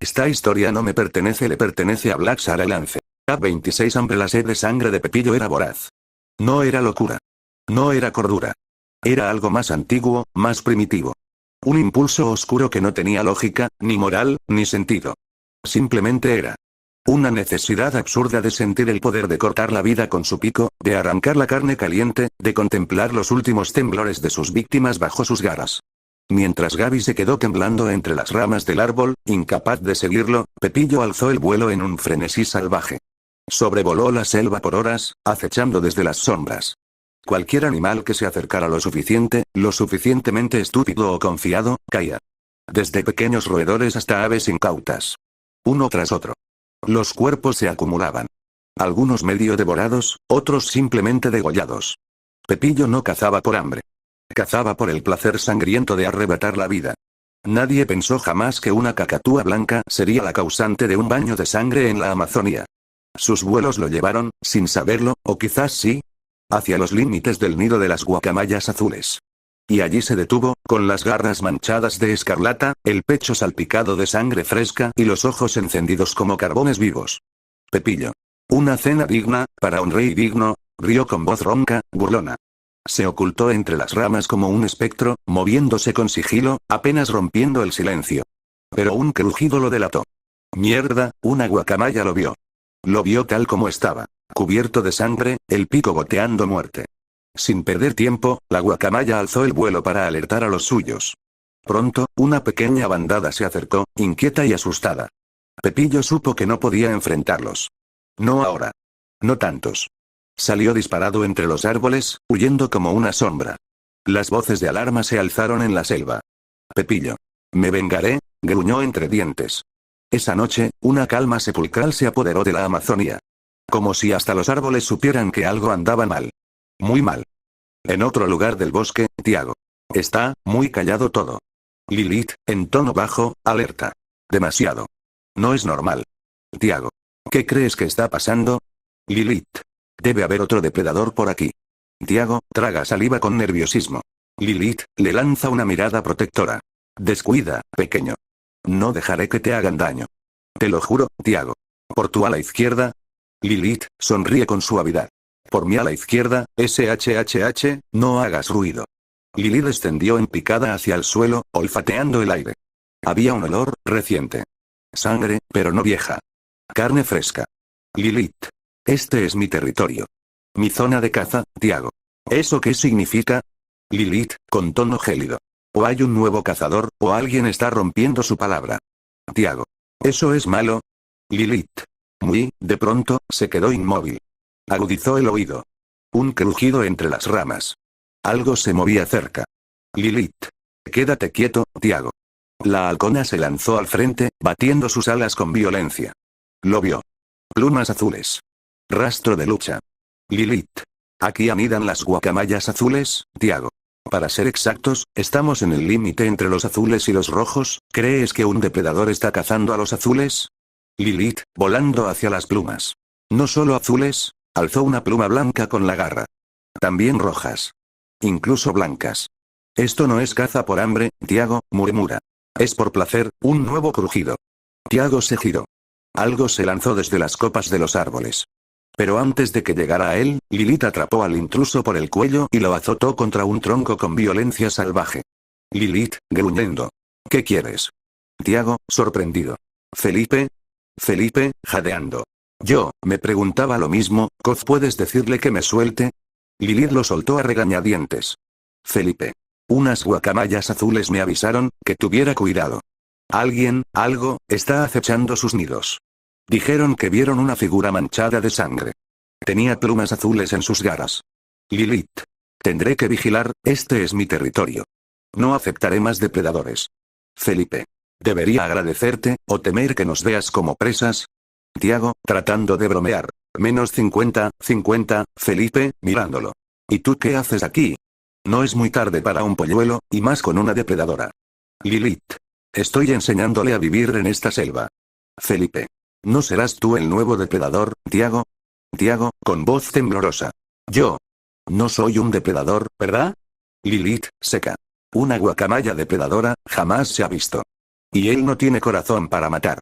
Esta historia no me pertenece, le pertenece a Black Sara Lance. A26 Hambre. La sed de sangre de Pepillo era voraz. No era locura. No era cordura. Era algo más antiguo, más primitivo. Un impulso oscuro que no tenía lógica, ni moral, ni sentido. Simplemente era. Una necesidad absurda de sentir el poder de cortar la vida con su pico, de arrancar la carne caliente, de contemplar los últimos temblores de sus víctimas bajo sus garras. Mientras Gaby se quedó temblando entre las ramas del árbol, incapaz de seguirlo, Pepillo alzó el vuelo en un frenesí salvaje. Sobrevoló la selva por horas, acechando desde las sombras. Cualquier animal que se acercara lo suficientemente estúpido o confiado, caía. Desde pequeños roedores hasta aves incautas. Uno tras otro. Los cuerpos se acumulaban. Algunos medio devorados, otros simplemente degollados. Pepillo no cazaba por hambre. Cazaba por el placer sangriento de arrebatar la vida. Nadie pensó jamás que una cacatúa blanca sería la causante de un baño de sangre en la Amazonia. Sus vuelos lo llevaron, sin saberlo, o quizás sí, hacia los límites del nido de las guacamayas azules. Y allí se detuvo, con las garras manchadas de escarlata, el pecho salpicado de sangre fresca y los ojos encendidos como carbones vivos. Pepillo. Una cena digna, para un rey digno, rió con voz ronca, burlona. Se ocultó entre las ramas como un espectro, moviéndose con sigilo, apenas rompiendo el silencio. Pero un crujido lo delató. Mierda, una guacamaya lo vio. Lo vio tal como estaba, cubierto de sangre, el pico goteando muerte. Sin perder tiempo, la guacamaya alzó el vuelo para alertar a los suyos. Pronto, una pequeña bandada se acercó, inquieta y asustada. Pepillo supo que no podía enfrentarlos. No ahora. No tantos. Salió disparado entre los árboles, huyendo como una sombra. Las voces de alarma se alzaron en la selva. Pepillo. Me vengaré, gruñó entre dientes. Esa noche, una calma sepulcral se apoderó de la Amazonia. Como si hasta los árboles supieran que algo andaba mal. Muy mal. En otro lugar del bosque, Tiago. Está muy callado todo. Lilith, en tono bajo, alerta. Demasiado. No es normal. Tiago. ¿Qué crees que está pasando? Lilith. Debe haber otro depredador por aquí. Tiago, traga saliva con nerviosismo. Lilith, le lanza una mirada protectora. Descuida, pequeño. No dejaré que te hagan daño. Te lo juro, Tiago. Por tu ala izquierda. Lilith, sonríe con suavidad. Por mi ala izquierda, SHHH, no hagas ruido. Lilith descendió en picada hacia el suelo, olfateando el aire. Había un olor, reciente. Sangre, pero no vieja. Carne fresca. Lilith. Este es mi territorio. Mi zona de caza, Tiago. ¿Eso qué significa? Lilith, con tono gélido. O hay un nuevo cazador, o alguien está rompiendo su palabra. Tiago. ¿Eso es malo? Lilith. De pronto, se quedó inmóvil. Agudizó el oído. Un crujido entre las ramas. Algo se movía cerca. Lilith. Quédate quieto, Tiago. La halcona se lanzó al frente, batiendo sus alas con violencia. Lo vio. Plumas azules. Rastro de lucha. Lilith. Aquí anidan las guacamayas azules, Tiago. Para ser exactos, estamos en el límite entre los azules y los rojos. ¿Crees que un depredador está cazando a los azules? Lilith, volando hacia las plumas. No solo azules, alzó una pluma blanca con la garra. También rojas. Incluso blancas. Esto no es caza por hambre, Tiago, murmura. Es por placer, un nuevo crujido. Tiago se giró. Algo se lanzó desde las copas de los árboles. Pero antes de que llegara a él, Lilith atrapó al intruso por el cuello y lo azotó contra un tronco con violencia salvaje. Lilith, gruñendo. ¿Qué quieres? Tiago, sorprendido. Felipe, jadeando. Yo, me preguntaba lo mismo, ¿Coz puedes decirle que me suelte? Lilith lo soltó a regañadientes. Felipe. Unas guacamayas azules me avisaron, que tuviera cuidado. Alguien, algo, está acechando sus nidos. Dijeron que vieron una figura manchada de sangre. Tenía plumas azules en sus garras. Lilith. Tendré que vigilar, este es mi territorio. No aceptaré más depredadores. Felipe. ¿Debería agradecerte, o temer que nos veas como presas? Tiago, tratando de bromear. Menos 50, Felipe, mirándolo. ¿Y tú qué haces aquí? No es muy tarde para un polluelo, y más con una depredadora. Lilith. Estoy enseñándole a vivir en esta selva. Felipe. ¿No serás tú el nuevo depredador, Tiago? Tiago, con voz temblorosa. Yo. No soy un depredador, ¿verdad? Lilith, seca. Una guacamaya depredadora, jamás se ha visto. Y él no tiene corazón para matar.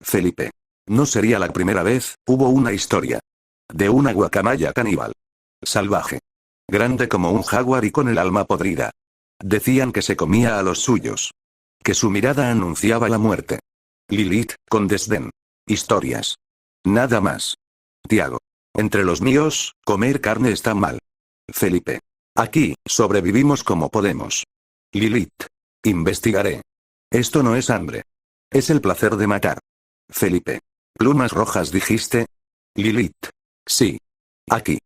Felipe. No sería la primera vez, hubo una historia. De una guacamaya caníbal. Salvaje. Grande como un jaguar y con el alma podrida. Decían que se comía a los suyos. Que su mirada anunciaba la muerte. Lilith, con desdén. Historias. Nada más. Tiago. Entre los míos, comer carne está mal. Felipe. Aquí, sobrevivimos como podemos. Lilith. Investigaré. Esto no es hambre. Es el placer de matar. Felipe. ¿Plumas rojas dijiste? Lilith. Sí. Aquí.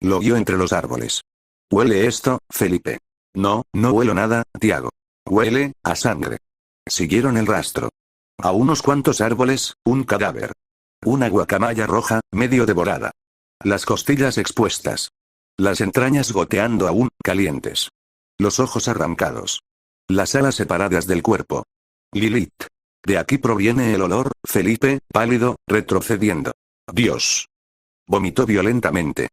Lo vio entre los árboles. ¿Huele esto, Felipe? No, no huelo nada, Tiago. Huele a sangre. Siguieron el rastro. A unos cuantos árboles, un cadáver. Una guacamaya roja, medio devorada. Las costillas expuestas. Las entrañas goteando aún, calientes. Los ojos arrancados. Las alas separadas del cuerpo. Lilith. De aquí proviene el olor, Felipe, pálido, retrocediendo. Dios. Vomitó violentamente.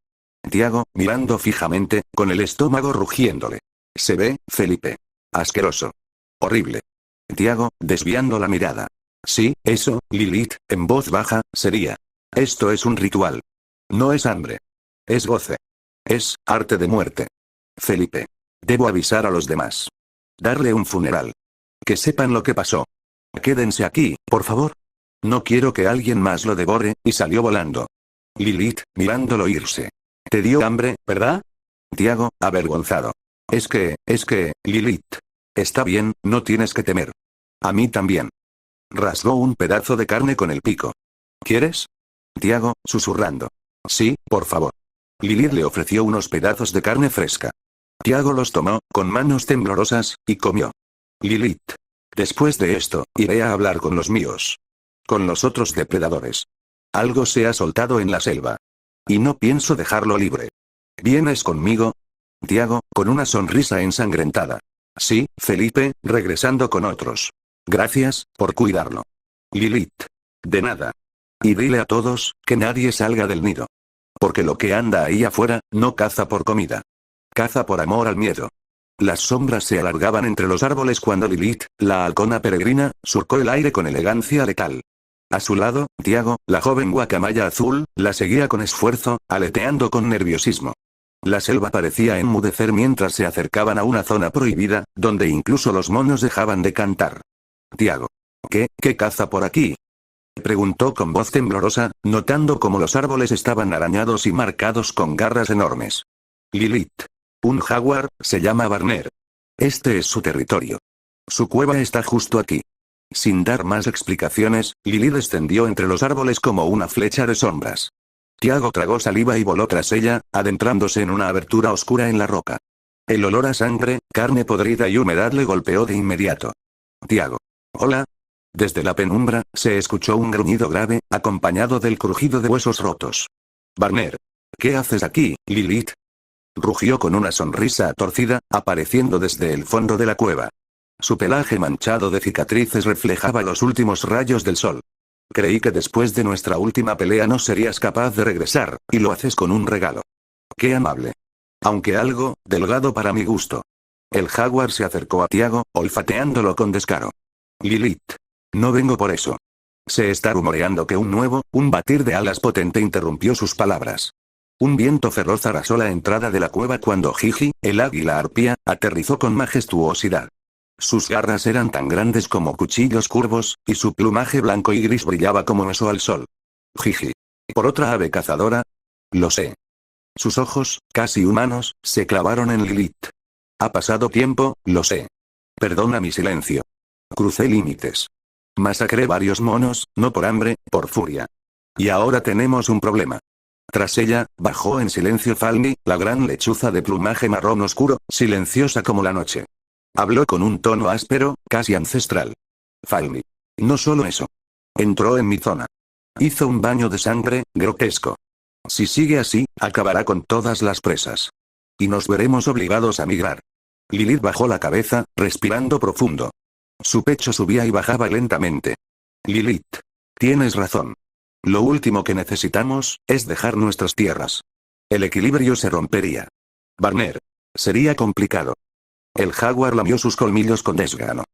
Tiago, mirando fijamente, con el estómago rugiéndole. Se ve, Felipe. Asqueroso. Horrible. Tiago, desviando la mirada. Sí, eso, Lilith, en voz baja, sería. Esto es un ritual. No es hambre. Es goce. Es arte de muerte. Felipe. Debo avisar a los demás. Darle un funeral. Que sepan lo que pasó. Quédense aquí, por favor. No quiero que alguien más lo devore, y salió volando. Lilith, mirándolo irse. Te dio hambre, ¿verdad? Tiago, avergonzado. Es que, Lilith. Está bien, no tienes que temer. A mí también. Rasgó un pedazo de carne con el pico. ¿Quieres? Tiago, susurrando. Sí, por favor. Lilith le ofreció unos pedazos de carne fresca. Tiago los tomó, con manos temblorosas, y comió. Lilith. Después de esto, iré a hablar con los míos. Con los otros depredadores. Algo se ha soltado en la selva. Y no pienso dejarlo libre. ¿Vienes conmigo? Tiago, con una sonrisa ensangrentada. Sí, Felipe, regresando con otros. Gracias, por cuidarlo. Lilith. De nada. Y dile a todos, que nadie salga del nido. Porque lo que anda ahí afuera, no caza por comida. Caza por amor al miedo. Las sombras se alargaban entre los árboles cuando Lilith, la halcona peregrina, surcó el aire con elegancia letal. A su lado, Tiago, la joven guacamaya azul, la seguía con esfuerzo, aleteando con nerviosismo. La selva parecía enmudecer mientras se acercaban a una zona prohibida, donde incluso los monos dejaban de cantar. Tiago. ¿Qué caza por aquí? Preguntó con voz temblorosa, notando cómo los árboles estaban arañados y marcados con garras enormes. Lilith. Un jaguar, se llama Barner. Este es su territorio. Su cueva está justo aquí. Sin dar más explicaciones, Lilith descendió entre los árboles como una flecha de sombras. Tiago tragó saliva y voló tras ella, adentrándose en una abertura oscura en la roca. El olor a sangre, carne podrida y humedad le golpeó de inmediato. Tiago. Hola. Desde la penumbra, se escuchó un gruñido grave, acompañado del crujido de huesos rotos. Barner. ¿Qué haces aquí, Lilith? Rugió con una sonrisa torcida, apareciendo desde el fondo de la cueva. Su pelaje manchado de cicatrices reflejaba los últimos rayos del sol. Creí que después de nuestra última pelea no serías capaz de regresar, y lo haces con un regalo. Qué amable. Aunque algo, delgado para mi gusto. El jaguar se acercó a Tiago, olfateándolo con descaro. Lilith. No vengo por eso. Se está rumoreando que un batir de alas potente interrumpió sus palabras. Un viento feroz arrasó la entrada de la cueva cuando Gigi, el águila arpía, aterrizó con majestuosidad. Sus garras eran tan grandes como cuchillos curvos, y su plumaje blanco y gris brillaba como eso al sol. Gigi. ¿Por otra ave cazadora? Lo sé. Sus ojos, casi humanos, se clavaron en Lilith. Ha pasado tiempo, lo sé. Perdona mi silencio. Crucé límites. Masacré varios monos, no por hambre, por furia. Y ahora tenemos un problema. Tras ella, bajó en silencio Falmi, la gran lechuza de plumaje marrón oscuro, silenciosa como la noche. Habló con un tono áspero, casi ancestral. Falmi. No solo eso. Entró en mi zona. Hizo un baño de sangre, grotesco. Si sigue así, acabará con todas las presas. Y nos veremos obligados a migrar. Lilith bajó la cabeza, respirando profundo. Su pecho subía y bajaba lentamente. Lilith. Tienes razón. Lo último que necesitamos, es dejar nuestras tierras. El equilibrio se rompería. Barner. Sería complicado. El jaguar lamió sus colmillos con desgano.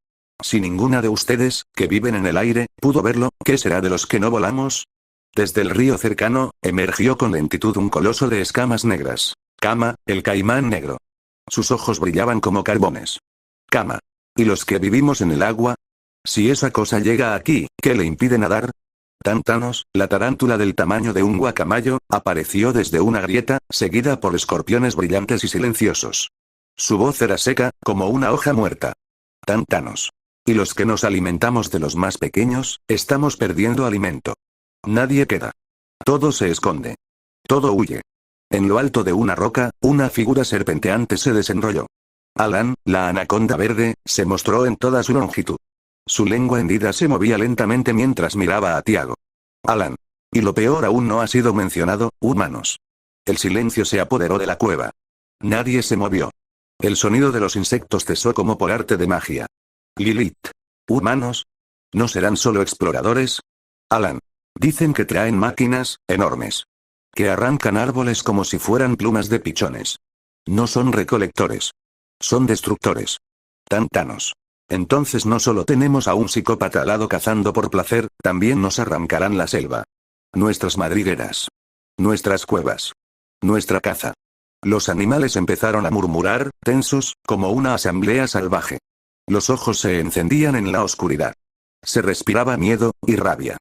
Si ninguna de ustedes, que viven en el aire, pudo verlo, ¿qué será de los que no volamos? Desde el río cercano, emergió con lentitud un coloso de escamas negras. Kama, el caimán negro. Sus ojos brillaban como carbones. Kama. ¿Y los que vivimos en el agua? Si esa cosa llega aquí, ¿qué le impide nadar? Tántanos, la tarántula del tamaño de un guacamayo, apareció desde una grieta, seguida por escorpiones brillantes y silenciosos. Su voz era seca, como una hoja muerta. Tántanos. Y los que nos alimentamos de los más pequeños, estamos perdiendo alimento. Nadie queda. Todo se esconde. Todo huye. En lo alto de una roca, una figura serpenteante se desenrolló. Alan, la anaconda verde, se mostró en toda su longitud. Su lengua hendida se movía lentamente mientras miraba a Tiago. Alan. Y lo peor aún no ha sido mencionado, humanos. El silencio se apoderó de la cueva. Nadie se movió. El sonido de los insectos cesó como por arte de magia. Lilith. ¿Humanos? ¿No serán solo exploradores? Alan. Dicen que traen máquinas, enormes. Que arrancan árboles como si fueran plumas de pichones. No son recolectores. Son destructores. Tántanos. Entonces no solo tenemos a un psicópata alado cazando por placer, también nos arrancarán la selva. Nuestras madrigueras. Nuestras cuevas. Nuestra caza. Los animales empezaron a murmurar, tensos, como una asamblea salvaje. Los ojos se encendían en la oscuridad. Se respiraba miedo y rabia.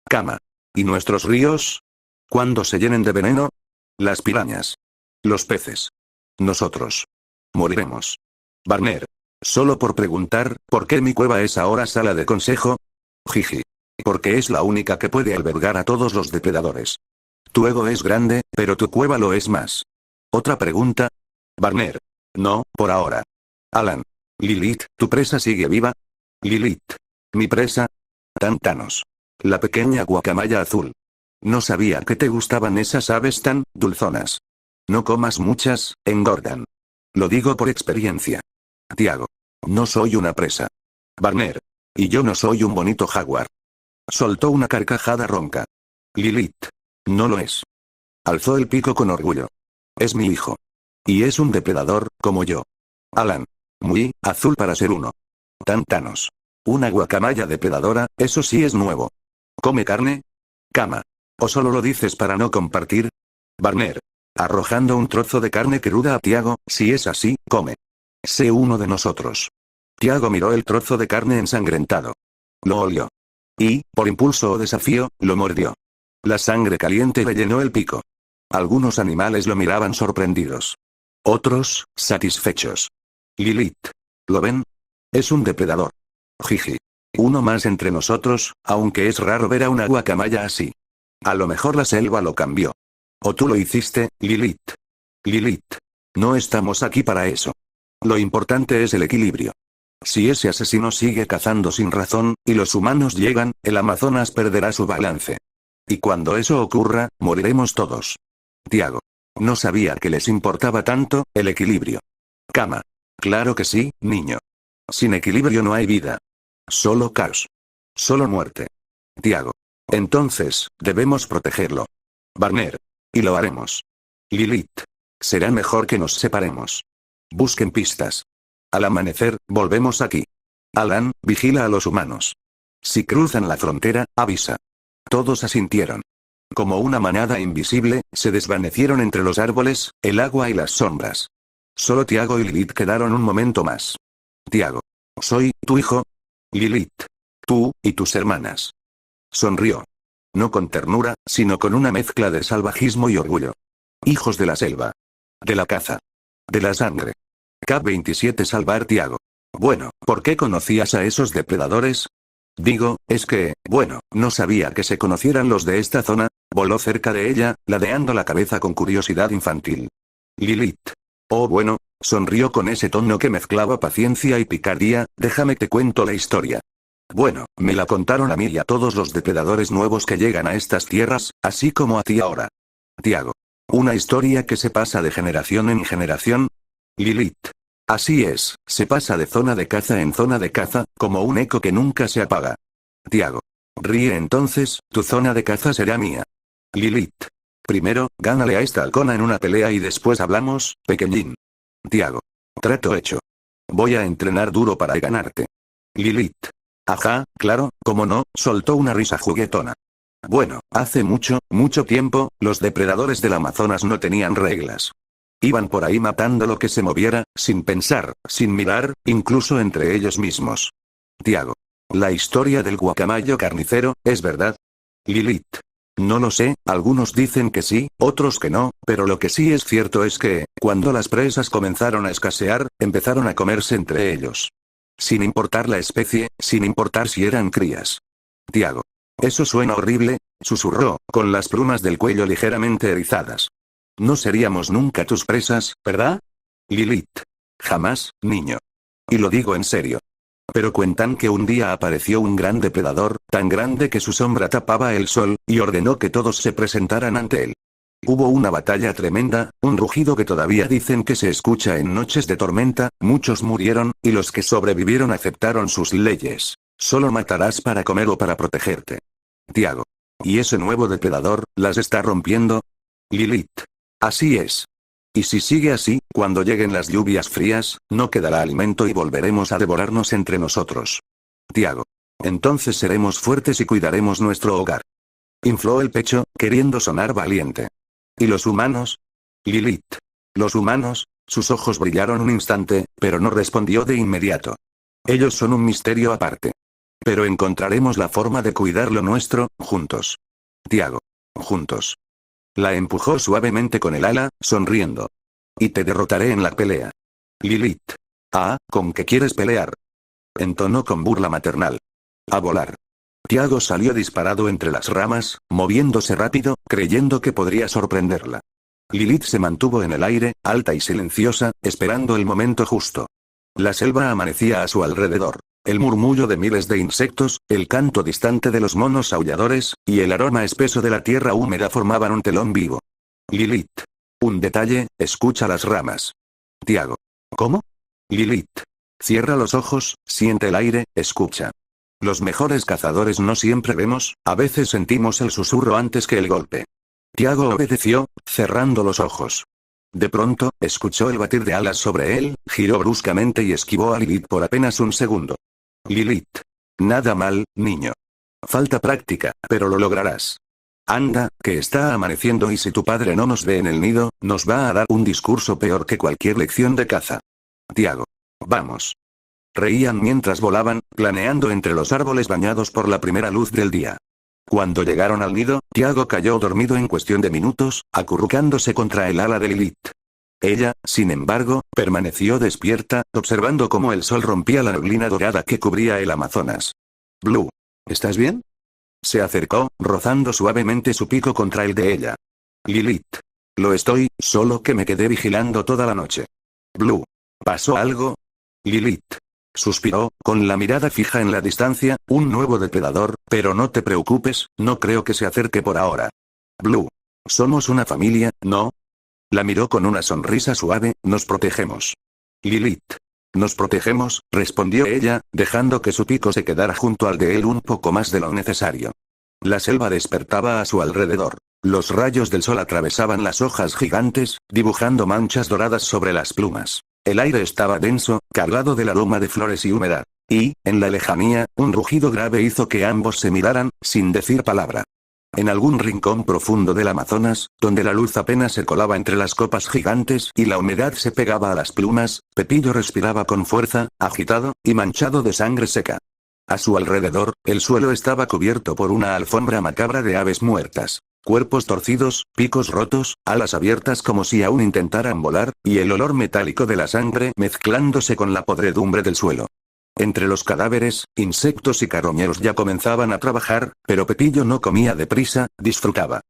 Kama. ¿Y nuestros ríos? ¿Cuándo se llenen de veneno? Las pirañas. Los peces. Nosotros. Moriremos. Barner. Solo por preguntar, ¿por qué mi cueva es ahora sala de consejo? Jiji. Porque es la única que puede albergar a todos los depredadores. Tu ego es grande, pero tu cueva lo es más. ¿Otra pregunta? Barner. No, por ahora. Alan. Lilith, ¿tu presa sigue viva? Lilith. ¿Mi presa? Tántanos. La pequeña guacamaya azul. No sabía que te gustaban esas aves tan dulzonas. No comas muchas, engordan. Lo digo por experiencia. Tiago. No soy una presa. Barner. Y yo no soy un bonito jaguar. Soltó una carcajada ronca. Lilith. No lo es. Alzó el pico con orgullo. Es mi hijo. Y es un depredador, como yo. Alan. Muy azul para ser uno. Tántanos. Una guacamaya depredadora, eso sí es nuevo. ¿Come carne? Kama. ¿O solo lo dices para no compartir? Barner. Arrojando un trozo de carne cruda a Tiago, si es así, come. Sé uno de nosotros. Tiago miró el trozo de carne ensangrentado. Lo olió. Y, por impulso o desafío, lo mordió. La sangre caliente le llenó el pico. Algunos animales lo miraban sorprendidos. Otros, satisfechos. Lilith. ¿Lo ven? Es un depredador. Jiji. Uno más entre nosotros, aunque es raro ver a una guacamaya así. A lo mejor la selva lo cambió. O tú lo hiciste, Lilith. Lilith. No estamos aquí para eso. Lo importante es el equilibrio. Si ese asesino sigue cazando sin razón, y los humanos llegan, el Amazonas perderá su balance. Y cuando eso ocurra, moriremos todos. Tiago. No sabía que les importaba tanto, el equilibrio. Kama. Claro que sí, niño. Sin equilibrio no hay vida. Solo caos. Solo muerte. Tiago. Entonces, debemos protegerlo. Barner. Y lo haremos. Lilith. Será mejor que nos separemos. Busquen pistas. Al amanecer, volvemos aquí. Alan, vigila a los humanos. Si cruzan la frontera, avisa. Todos asintieron. Como una manada invisible, se desvanecieron entre los árboles, el agua y las sombras. Solo Tiago y Lilith quedaron un momento más. Tiago. ¿Soy tu hijo? Lilith. Tú, y tus hermanas. Sonrió. No con ternura, sino con una mezcla de salvajismo y orgullo. Hijos de la selva. De la caza. De la sangre. K-27 Salvar Tiago. Bueno, ¿por qué conocías a esos depredadores? Digo, es que, bueno, no sabía que se conocieran los de esta zona. Voló cerca de ella, ladeando la cabeza con curiosidad infantil. Lilith. Oh bueno, sonrió con ese tono que mezclaba paciencia y picardía, déjame te cuento la historia. Bueno, me la contaron a mí y a todos los depredadores nuevos que llegan a estas tierras, así como a ti ahora. Tiago. Una historia que se pasa de generación en generación. Lilith. Así es, se pasa de zona de caza en zona de caza, como un eco que nunca se apaga. Tiago. Ríe entonces, tu zona de caza será mía. Lilith. Primero, gánale a esta halcona en una pelea y después hablamos, pequeñín. Tiago. Trato hecho. Voy a entrenar duro para ganarte. Lilith. Ajá, claro, cómo no, soltó una risa juguetona. Bueno, hace mucho, mucho tiempo, los depredadores del Amazonas no tenían reglas. Iban por ahí matando lo que se moviera, sin pensar, sin mirar, incluso entre ellos mismos. Tiago. La historia del guacamayo carnicero, ¿es verdad? Lilith. No lo sé, algunos dicen que sí, otros que no, pero lo que sí es cierto es que, cuando las presas comenzaron a escasear, empezaron a comerse entre ellos. Sin importar la especie, sin importar si eran crías. Tiago. Eso suena horrible, susurró, con las plumas del cuello ligeramente erizadas. No seríamos nunca tus presas, ¿verdad? Lilith. Jamás, niño. Y lo digo en serio. Pero cuentan que un día apareció un gran depredador, tan grande que su sombra tapaba el sol, y ordenó que todos se presentaran ante él. Hubo una batalla tremenda, un rugido que todavía dicen que se escucha en noches de tormenta, muchos murieron, y los que sobrevivieron aceptaron sus leyes. Solo matarás para comer o para protegerte. Tiago. ¿Y ese nuevo depredador, las está rompiendo? Lilith. Así es. Y si sigue así, cuando lleguen las lluvias frías, no quedará alimento y volveremos a devorarnos entre nosotros. Tiago. Entonces seremos fuertes y cuidaremos nuestro hogar. Infló el pecho, queriendo sonar valiente. ¿Y los humanos? Lilith. ¿Los humanos? Sus ojos brillaron un instante, pero no respondió de inmediato. Ellos son un misterio aparte. Pero encontraremos la forma de cuidar lo nuestro, juntos. Tiago. Juntos. La empujó suavemente con el ala, sonriendo. Y te derrotaré en la pelea. Lilith. Ah, ¿con qué quieres pelear? Entonó con burla maternal. A volar. Tiago salió disparado entre las ramas, moviéndose rápido, creyendo que podría sorprenderla. Lilith se mantuvo en el aire, alta y silenciosa, esperando el momento justo. La selva amanecía a su alrededor. El murmullo de miles de insectos, el canto distante de los monos aulladores, y el aroma espeso de la tierra húmeda formaban un telón vivo. Lilith. Un detalle, escucha las ramas. Tiago. ¿Cómo? Lilith. Cierra los ojos, siente el aire, escucha. Los mejores cazadores no siempre vemos, a veces sentimos el susurro antes que el golpe. Tiago obedeció, cerrando los ojos. De pronto, escuchó el batir de alas sobre él, giró bruscamente y esquivó a Lilith por apenas un segundo. Lilith. Nada mal, niño. Falta práctica, pero lo lograrás. Anda, que está amaneciendo y si tu padre no nos ve en el nido, nos va a dar un discurso peor que cualquier lección de caza. Tiago. Vamos. Reían mientras volaban, planeando entre los árboles bañados por la primera luz del día. Cuando llegaron al nido, Tiago cayó dormido en cuestión de minutos, acurrucándose contra el ala de Lilith. Ella, sin embargo, permaneció despierta, observando cómo el sol rompía la neblina dorada que cubría el Amazonas. Blue. ¿Estás bien? Se acercó, rozando suavemente su pico contra el de ella. Lilith. Lo estoy, solo que me quedé vigilando toda la noche. Blue. ¿Pasó algo? Lilith. Suspiró, con la mirada fija en la distancia, un nuevo depredador, pero no te preocupes, no creo que se acerque por ahora. Blue. Somos una familia, ¿no? La miró con una sonrisa suave, nos protegemos. Lilith. Nos protegemos, respondió ella, dejando que su pico se quedara junto al de él un poco más de lo necesario. La selva despertaba a su alrededor. Los rayos del sol atravesaban las hojas gigantes, dibujando manchas doradas sobre las plumas. El aire estaba denso, cargado del aroma de flores y humedad. Y, en la lejanía, un rugido grave hizo que ambos se miraran, sin decir palabra. En algún rincón profundo del Amazonas, donde la luz apenas se colaba entre las copas gigantes y la humedad se pegaba a las plumas, Pepillo respiraba con fuerza, agitado, y manchado de sangre seca. A su alrededor, el suelo estaba cubierto por una alfombra macabra de aves muertas. Cuerpos torcidos, picos rotos, alas abiertas como si aún intentaran volar, y el olor metálico de la sangre mezclándose con la podredumbre del suelo. Entre los cadáveres, insectos y carroñeros ya comenzaban a trabajar, pero Pepillo no comía deprisa, disfrutaba.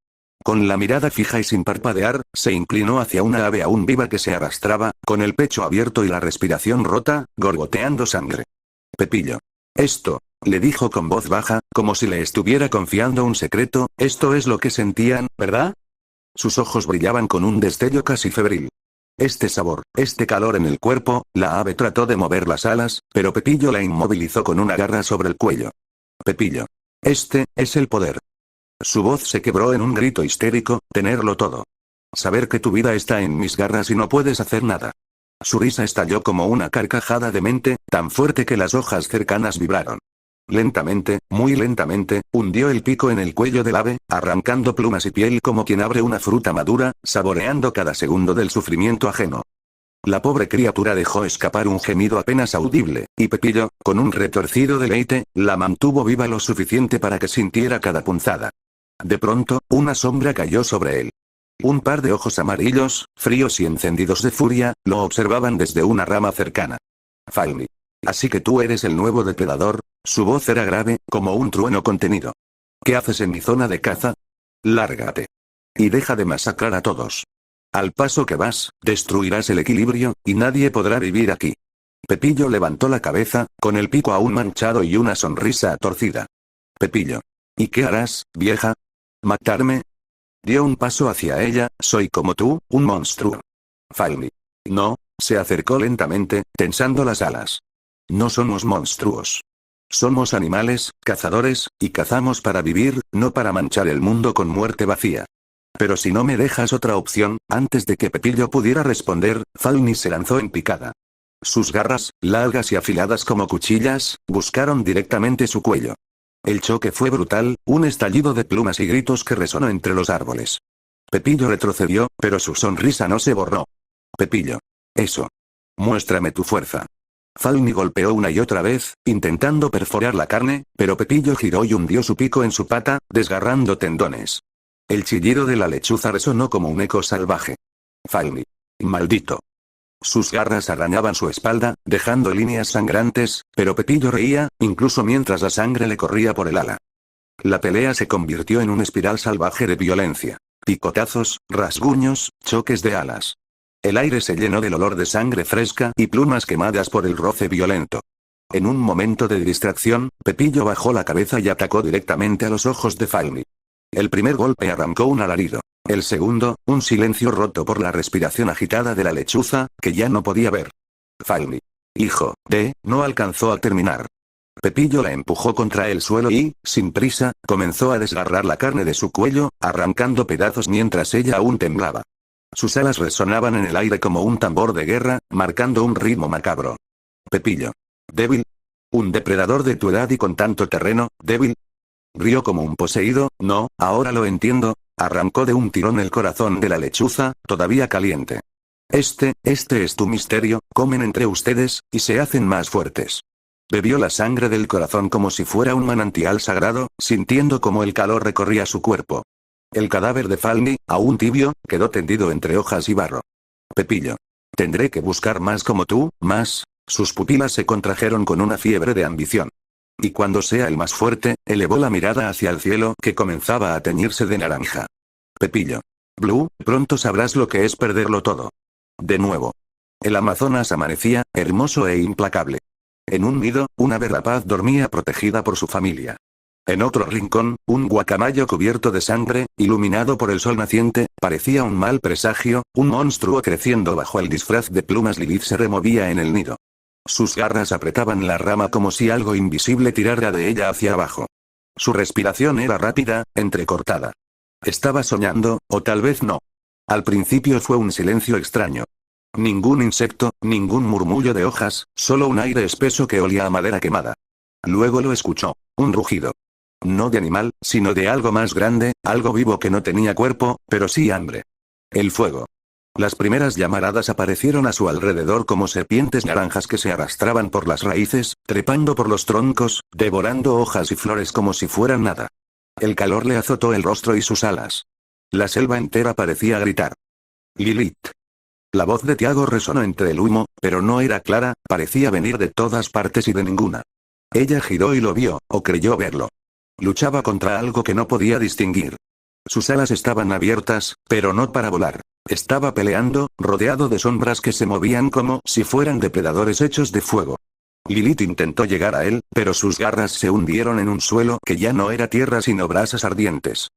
Con la mirada fija y sin parpadear, se inclinó hacia una ave aún viva que se arrastraba, con el pecho abierto y la respiración rota, gorgoteando sangre. Pepillo. Esto, le dijo con voz baja, como si le estuviera confiando un secreto, esto es lo que sentían, ¿verdad? Sus ojos brillaban con un destello casi febril. Este sabor, este calor en el cuerpo, la ave trató de mover las alas, pero Pepillo la inmovilizó con una garra sobre el cuello. Pepillo. Este, es el poder. Su voz se quebró en un grito histérico, tenerlo todo. Saber que tu vida está en mis garras y no puedes hacer nada. Su risa estalló como una carcajada demente, tan fuerte que las hojas cercanas vibraron. Lentamente, muy lentamente, hundió el pico en el cuello del ave, arrancando plumas y piel como quien abre una fruta madura, saboreando cada segundo del sufrimiento ajeno. La pobre criatura dejó escapar un gemido apenas audible, y Pepillo, con un retorcido deleite, la mantuvo viva lo suficiente para que sintiera cada punzada. De pronto, una sombra cayó sobre él. Un par de ojos amarillos, fríos y encendidos de furia, lo observaban desde una rama cercana. Falny. Así que tú eres el nuevo depredador. Su voz era grave, como un trueno contenido. ¿Qué haces en mi zona de caza? Lárgate. Y deja de masacrar a todos. Al paso que vas, destruirás el equilibrio, y nadie podrá vivir aquí. Pepillo levantó la cabeza, con el pico aún manchado y una sonrisa torcida. Pepillo. ¿Y qué harás, vieja? ¿Matarme? Dio un paso hacia ella. Soy como tú, un monstruo. Falny. No, se acercó lentamente, tensando las alas. No somos monstruos. Somos animales, cazadores, y cazamos para vivir, no para manchar el mundo con muerte vacía. Pero si no me dejas otra opción, antes de que Pepillo pudiera responder, Falny se lanzó en picada. Sus garras, largas y afiladas como cuchillas, buscaron directamente su cuello. El choque fue brutal, un estallido de plumas y gritos que resonó entre los árboles. Pepillo retrocedió, pero su sonrisa no se borró. Pepillo. Eso. Muéstrame tu fuerza. Falny golpeó una y otra vez, intentando perforar la carne, pero Pepillo giró y hundió su pico en su pata, desgarrando tendones. El chillido de la lechuza resonó como un eco salvaje. Falny. Maldito. Sus garras arañaban su espalda, dejando líneas sangrantes, pero Pepillo reía, incluso mientras la sangre le corría por el ala. La pelea se convirtió en una espiral salvaje de violencia. Picotazos, rasguños, choques de alas. El aire se llenó del olor de sangre fresca y plumas quemadas por el roce violento. En un momento de distracción, Pepillo bajó la cabeza y atacó directamente a los ojos de Falny. El primer golpe arrancó un alarido. El segundo, un silencio roto por la respiración agitada de la lechuza, que ya no podía ver. Falny. Hijo de, no alcanzó a terminar. Pepillo la empujó contra el suelo y, sin prisa, comenzó a desgarrar la carne de su cuello, arrancando pedazos mientras ella aún temblaba. Sus alas resonaban en el aire como un tambor de guerra, marcando un ritmo macabro. Pepillo. ¿Débil? ¿Un depredador de tu edad y con tanto terreno, débil? Rió como un poseído. No, ahora lo entiendo. Arrancó de un tirón el corazón de la lechuza, todavía caliente. Este es tu misterio, comen entre ustedes, y se hacen más fuertes. Bebió la sangre del corazón como si fuera un manantial sagrado, sintiendo como el calor recorría su cuerpo. El cadáver de Falny, aún tibio, quedó tendido entre hojas y barro. Pepillo. Tendré que buscar más como tú, más. Sus pupilas se contrajeron con una fiebre de ambición. Y cuando sea el más fuerte, elevó la mirada hacia el cielo que comenzaba a teñirse de naranja. Pepillo. Blue, pronto sabrás lo que es perderlo todo. De nuevo. El Amazonas amanecía, hermoso e implacable. En un nido, una ave rapaz dormía protegida por su familia. En otro rincón, un guacamayo cubierto de sangre, iluminado por el sol naciente, parecía un mal presagio, un monstruo creciendo bajo el disfraz de plumas. Lilith se removía en el nido. Sus garras apretaban la rama como si algo invisible tirara de ella hacia abajo. Su respiración era rápida, entrecortada. Estaba soñando, o tal vez no. Al principio fue un silencio extraño. Ningún insecto, ningún murmullo de hojas, solo un aire espeso que olía a madera quemada. Luego lo escuchó. Un rugido. No de animal, sino de algo más grande, algo vivo que no tenía cuerpo, pero sí hambre. El fuego. Las primeras llamaradas aparecieron a su alrededor como serpientes naranjas que se arrastraban por las raíces, trepando por los troncos, devorando hojas y flores como si fueran nada. El calor le azotó el rostro y sus alas. La selva entera parecía gritar. Lilith. La voz de Tiago resonó entre el humo, pero no era clara, parecía venir de todas partes y de ninguna. Ella giró y lo vio, o creyó verlo. Luchaba contra algo que no podía distinguir. Sus alas estaban abiertas, pero no para volar. Estaba peleando, rodeado de sombras que se movían como si fueran depredadores hechos de fuego. Lilith intentó llegar a él, pero sus garras se hundieron en un suelo que ya no era tierra sino brasas ardientes.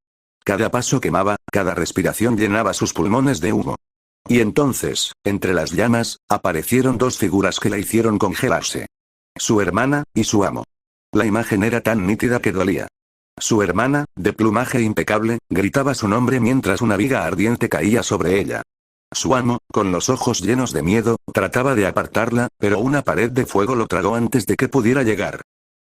Cada paso quemaba, cada respiración llenaba sus pulmones de humo. Y entonces, entre las llamas, aparecieron dos figuras que la hicieron congelarse. Su hermana, y su amo. La imagen era tan nítida que dolía. Su hermana, de plumaje impecable, gritaba su nombre mientras una viga ardiente caía sobre ella. Su amo, con los ojos llenos de miedo, trataba de apartarla, pero una pared de fuego lo tragó antes de que pudiera llegar.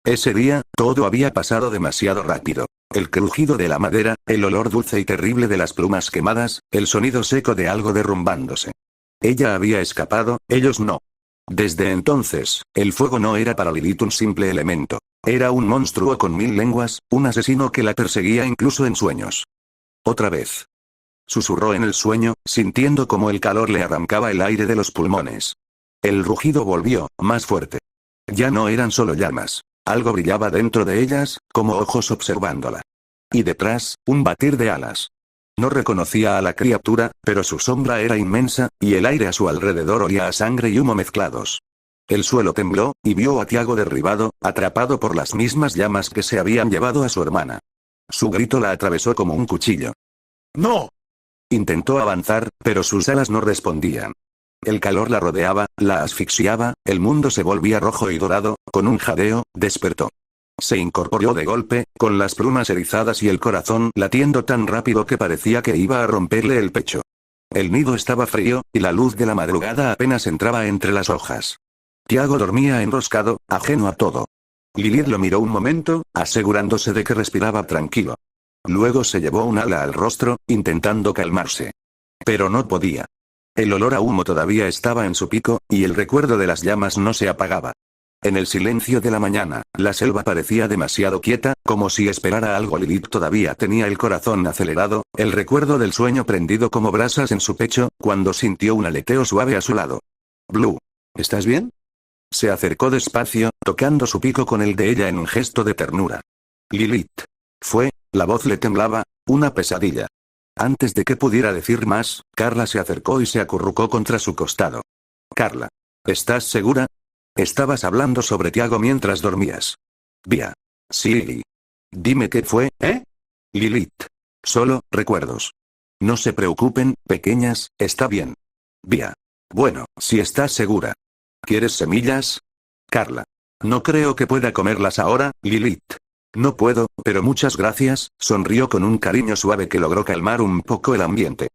Ese día, todo había pasado demasiado rápido. El crujido de la madera, el olor dulce y terrible de las plumas quemadas, el sonido seco de algo derrumbándose. Ella había escapado, ellos no. Desde entonces, el fuego no era para Lilith un simple elemento. Era un monstruo con 1000 lenguas, un asesino que la perseguía incluso en sueños. Otra vez. Susurró en el sueño, sintiendo como el calor le arrancaba el aire de los pulmones. El rugido volvió, más fuerte. Ya no eran solo llamas. Algo brillaba dentro de ellas, como ojos observándola. Y detrás, un batir de alas. No reconocía a la criatura, pero su sombra era inmensa, y el aire a su alrededor olía a sangre y humo mezclados. El suelo tembló, y vio a Tiago derribado, atrapado por las mismas llamas que se habían llevado a su hermana. Su grito la atravesó como un cuchillo. ¡No! Intentó avanzar, pero sus alas no respondían. El calor la rodeaba, la asfixiaba, el mundo se volvía rojo y dorado, con un jadeo, despertó. Se incorporó de golpe, con las plumas erizadas y el corazón latiendo tan rápido que parecía que iba a romperle el pecho. El nido estaba frío, y la luz de la madrugada apenas entraba entre las hojas. Tiago dormía enroscado, ajeno a todo. Lilith lo miró un momento, asegurándose de que respiraba tranquilo. Luego se llevó un ala al rostro, intentando calmarse. Pero no podía. El olor a humo todavía estaba en su pico, y el recuerdo de las llamas no se apagaba. En el silencio de la mañana, la selva parecía demasiado quieta, como si esperara algo. Lilith todavía tenía el corazón acelerado, el recuerdo del sueño prendido como brasas en su pecho, cuando sintió un aleteo suave a su lado. Blue. ¿Estás bien? Se acercó despacio, tocando su pico con el de ella en un gesto de ternura. Lilith. La voz le temblaba, una pesadilla. Antes de que pudiera decir más, Carla se acercó y se acurrucó contra su costado. Carla. ¿Estás segura? Estabas hablando sobre Tiago mientras dormías. Vía. Sí. Dime qué fue, ¿eh? Lilith. Solo, recuerdos. No se preocupen, pequeñas, está bien. Vía. Bueno, si estás segura. ¿Quieres semillas? Carla. No creo que pueda comerlas ahora, Lilith. No puedo, pero muchas gracias, sonrió con un cariño suave que logró calmar un poco el ambiente.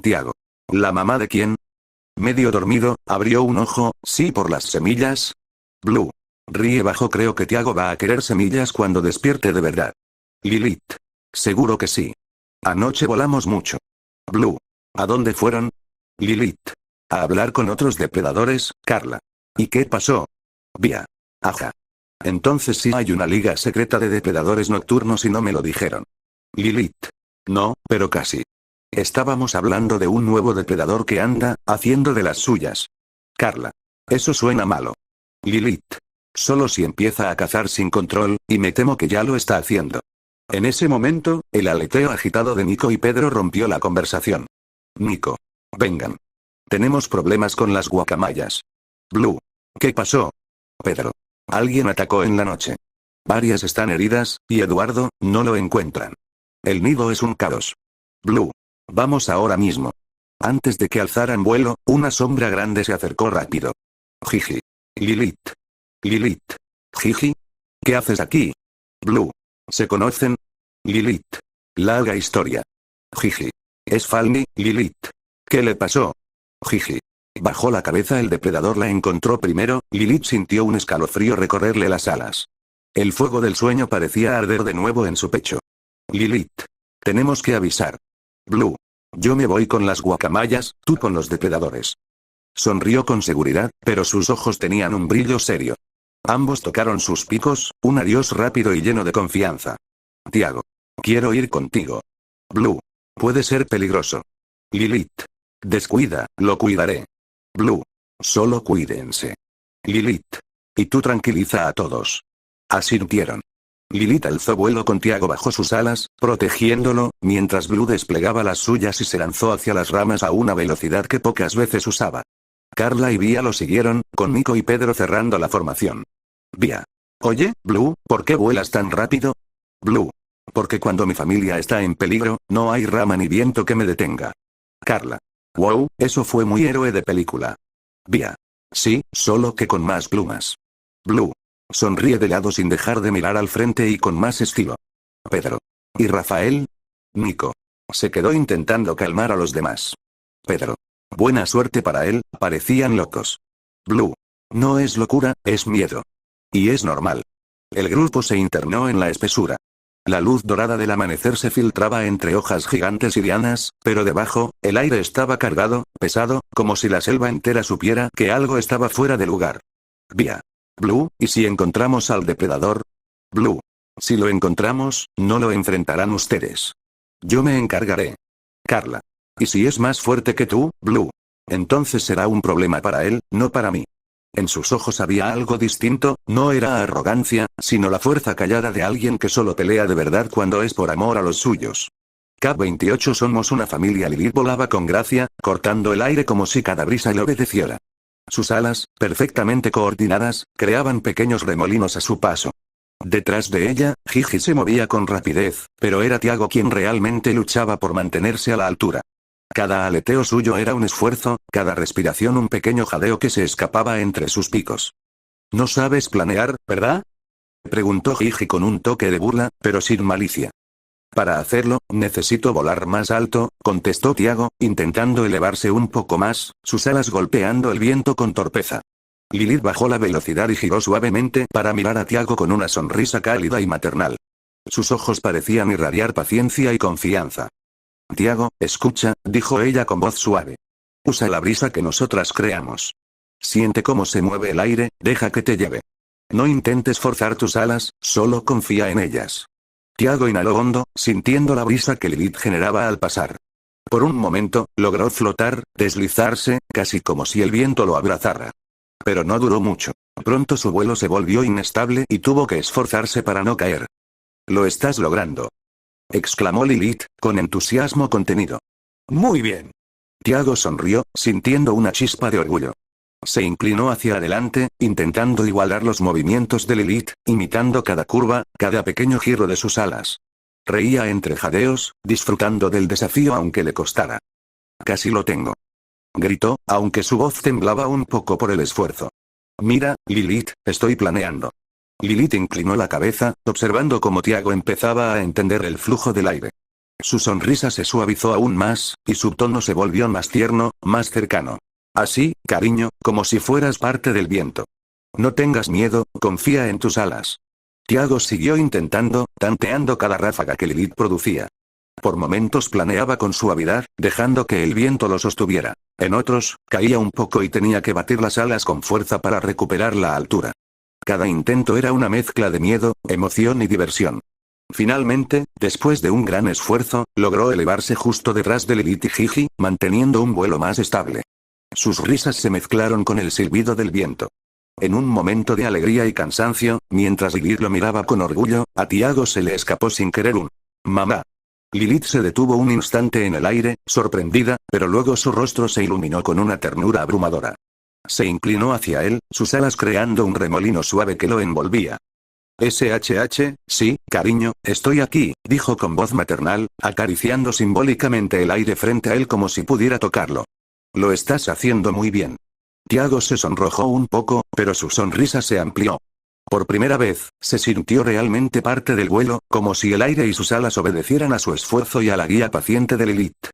Tiago. ¿La mamá de quién? Medio dormido, abrió un ojo, ¿sí por las semillas? Blue. Ríe bajo. Creo que Tiago va a querer semillas cuando despierte de verdad. Lilith. Seguro que sí. Anoche volamos mucho. Blue. ¿A dónde fueron? Lilith. A hablar con otros depredadores, Carla. ¿Y qué pasó? Vía. Ajá. Entonces sí hay una liga secreta de depredadores nocturnos y no me lo dijeron. Lilith. No, pero casi. Estábamos hablando de un nuevo depredador que anda, haciendo de las suyas. Carla. Eso suena malo. Lilith. Solo si empieza a cazar sin control, y me temo que ya lo está haciendo. En ese momento, el aleteo agitado de Nico y Pedro rompió la conversación. Nico. Vengan. Tenemos problemas con las guacamayas. Blue. ¿Qué pasó? Pedro. Alguien atacó en la noche. Varias están heridas, y Eduardo, no lo encuentran. El nido es un caos. Blue. Vamos ahora mismo. Antes de que alzaran vuelo, una sombra grande se acercó rápido. Jiji. Lilith. Lilith. Jiji. ¿Qué haces aquí? Blue. ¿Se conocen? Lilith. Larga historia. Jiji. Es Falny, Lilith. ¿Qué le pasó? Jiji. Bajó la cabeza. El depredador la encontró primero. Lilith sintió un escalofrío recorrerle las alas. El fuego del sueño parecía arder de nuevo en su pecho. Lilith. Tenemos que avisar. Blue. Yo me voy con las guacamayas, tú con los depredadores. Sonrió con seguridad, pero sus ojos tenían un brillo serio. Ambos tocaron sus picos, un adiós rápido y lleno de confianza. Tiago. Quiero ir contigo. Blue. Puede ser peligroso. Lilith. Descuida, lo cuidaré. Blue. Solo cuídense. Lilith. Y tú tranquiliza a todos. Asintieron. Lilith alzó vuelo con Tiago bajo sus alas, protegiéndolo, mientras Blue desplegaba las suyas y se lanzó hacia las ramas a una velocidad que pocas veces usaba. Carla y Vía lo siguieron, con Nico y Pedro cerrando la formación. Vía. Oye, Blue, ¿por qué vuelas tan rápido? Blue. Porque cuando mi familia está en peligro, no hay rama ni viento que me detenga. Carla. Wow, eso fue muy héroe de película. Vía. Sí, solo que con más plumas. Blue. Sonríe de lado sin dejar de mirar al frente y con más estilo. Pedro. ¿Y Rafael? Nico. Se quedó intentando calmar a los demás. Pedro. Buena suerte para él, parecían locos. Blue. No es locura, es miedo. Y es normal. El grupo se internó en la espesura. La luz dorada del amanecer se filtraba entre hojas gigantes y lianas, pero debajo, el aire estaba cargado, pesado, como si la selva entera supiera que algo estaba fuera de lugar. Vía. Blue, ¿y si encontramos al depredador? Blue. Si lo encontramos, no lo enfrentarán ustedes. Yo me encargaré. Carla. ¿Y si es más fuerte que tú, Blue? Entonces será un problema para él, no para mí. En sus ojos había algo distinto, no era arrogancia, sino la fuerza callada de alguien que solo pelea de verdad cuando es por amor a los suyos. K-28 somos una familia. Lilith volaba con gracia, cortando el aire como si cada brisa le obedeciera. Sus alas, perfectamente coordinadas, creaban pequeños remolinos a su paso. Detrás de ella, Gigi se movía con rapidez, pero era Tiago quien realmente luchaba por mantenerse a la altura. Cada aleteo suyo era un esfuerzo, cada respiración un pequeño jadeo que se escapaba entre sus picos. «No sabes planear, ¿verdad?», preguntó Gigi con un toque de burla, pero sin malicia. «Para hacerlo, necesito volar más alto», contestó Tiago, intentando elevarse un poco más, sus alas golpeando el viento con torpeza. Lilith bajó la velocidad y giró suavemente para mirar a Tiago con una sonrisa cálida y maternal. Sus ojos parecían irradiar paciencia y confianza. «Tiago, escucha», dijo ella con voz suave. «Usa la brisa que nosotras creamos. Siente cómo se mueve el aire, deja que te lleve. No intentes forzar tus alas, solo confía en ellas». Tiago inhaló hondo, sintiendo la brisa que Lilith generaba al pasar. Por un momento, logró flotar, deslizarse, casi como si el viento lo abrazara. Pero no duró mucho. Pronto su vuelo se volvió inestable y tuvo que esforzarse para no caer. «Lo estás logrando», exclamó Lilith, con entusiasmo contenido. «Muy bien». Tiago sonrió, sintiendo una chispa de orgullo. Se inclinó hacia adelante, intentando igualar los movimientos de Lilith, imitando cada curva, cada pequeño giro de sus alas. Reía entre jadeos, disfrutando del desafío aunque le costara. «Casi lo tengo», gritó, aunque su voz temblaba un poco por el esfuerzo. «Mira, Lilith, estoy planeando». Lilith inclinó la cabeza, observando cómo Tiago empezaba a entender el flujo del aire. Su sonrisa se suavizó aún más, y su tono se volvió más tierno, más cercano. «Así, cariño, como si fueras parte del viento. No tengas miedo, confía en tus alas». Tiago siguió intentando, tanteando cada ráfaga que Lilith producía. Por momentos planeaba con suavidad, dejando que el viento lo sostuviera. En otros, caía un poco y tenía que batir las alas con fuerza para recuperar la altura. Cada intento era una mezcla de miedo, emoción y diversión. Finalmente, después de un gran esfuerzo, logró elevarse justo detrás de Lilith y Gigi, manteniendo un vuelo más estable. Sus risas se mezclaron con el silbido del viento. En un momento de alegría y cansancio, mientras Lilith lo miraba con orgullo, a Tiago se le escapó sin querer un «mamá». Lilith se detuvo un instante en el aire, sorprendida, pero luego su rostro se iluminó con una ternura abrumadora. Se inclinó hacia él, sus alas creando un remolino suave que lo envolvía. «SHH, sí, cariño, estoy aquí», dijo con voz maternal, acariciando simbólicamente el aire frente a él como si pudiera tocarlo. «Lo estás haciendo muy bien». Tiago se sonrojó un poco, pero su sonrisa se amplió. Por primera vez, se sintió realmente parte del vuelo, como si el aire y sus alas obedecieran a su esfuerzo y a la guía paciente de Lilith.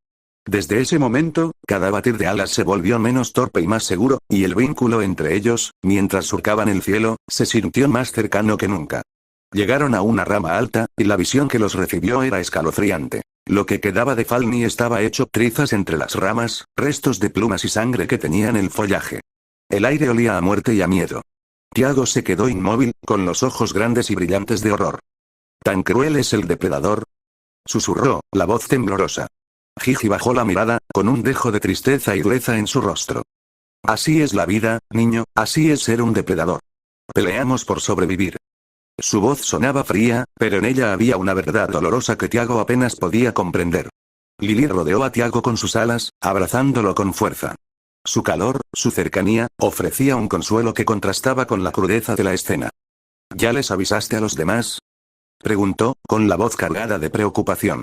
Desde ese momento, cada batir de alas se volvió menos torpe y más seguro, y el vínculo entre ellos, mientras surcaban el cielo, se sintió más cercano que nunca. Llegaron a una rama alta, y la visión que los recibió era escalofriante. Lo que quedaba de Falny estaba hecho trizas entre las ramas, restos de plumas y sangre que tenían el follaje. El aire olía a muerte y a miedo. Tiago se quedó inmóvil, con los ojos grandes y brillantes de horror. «¿Tan cruel es el depredador?», susurró, la voz temblorosa. Gigi bajó la mirada, con un dejo de tristeza y dureza en su rostro. «Así es la vida, niño, así es ser un depredador. Peleamos por sobrevivir». Su voz sonaba fría, pero en ella había una verdad dolorosa que Tiago apenas podía comprender. Lilith rodeó a Tiago con sus alas, abrazándolo con fuerza. Su calor, su cercanía, ofrecía un consuelo que contrastaba con la crudeza de la escena. «¿Ya les avisaste a los demás?», preguntó, con la voz cargada de preocupación.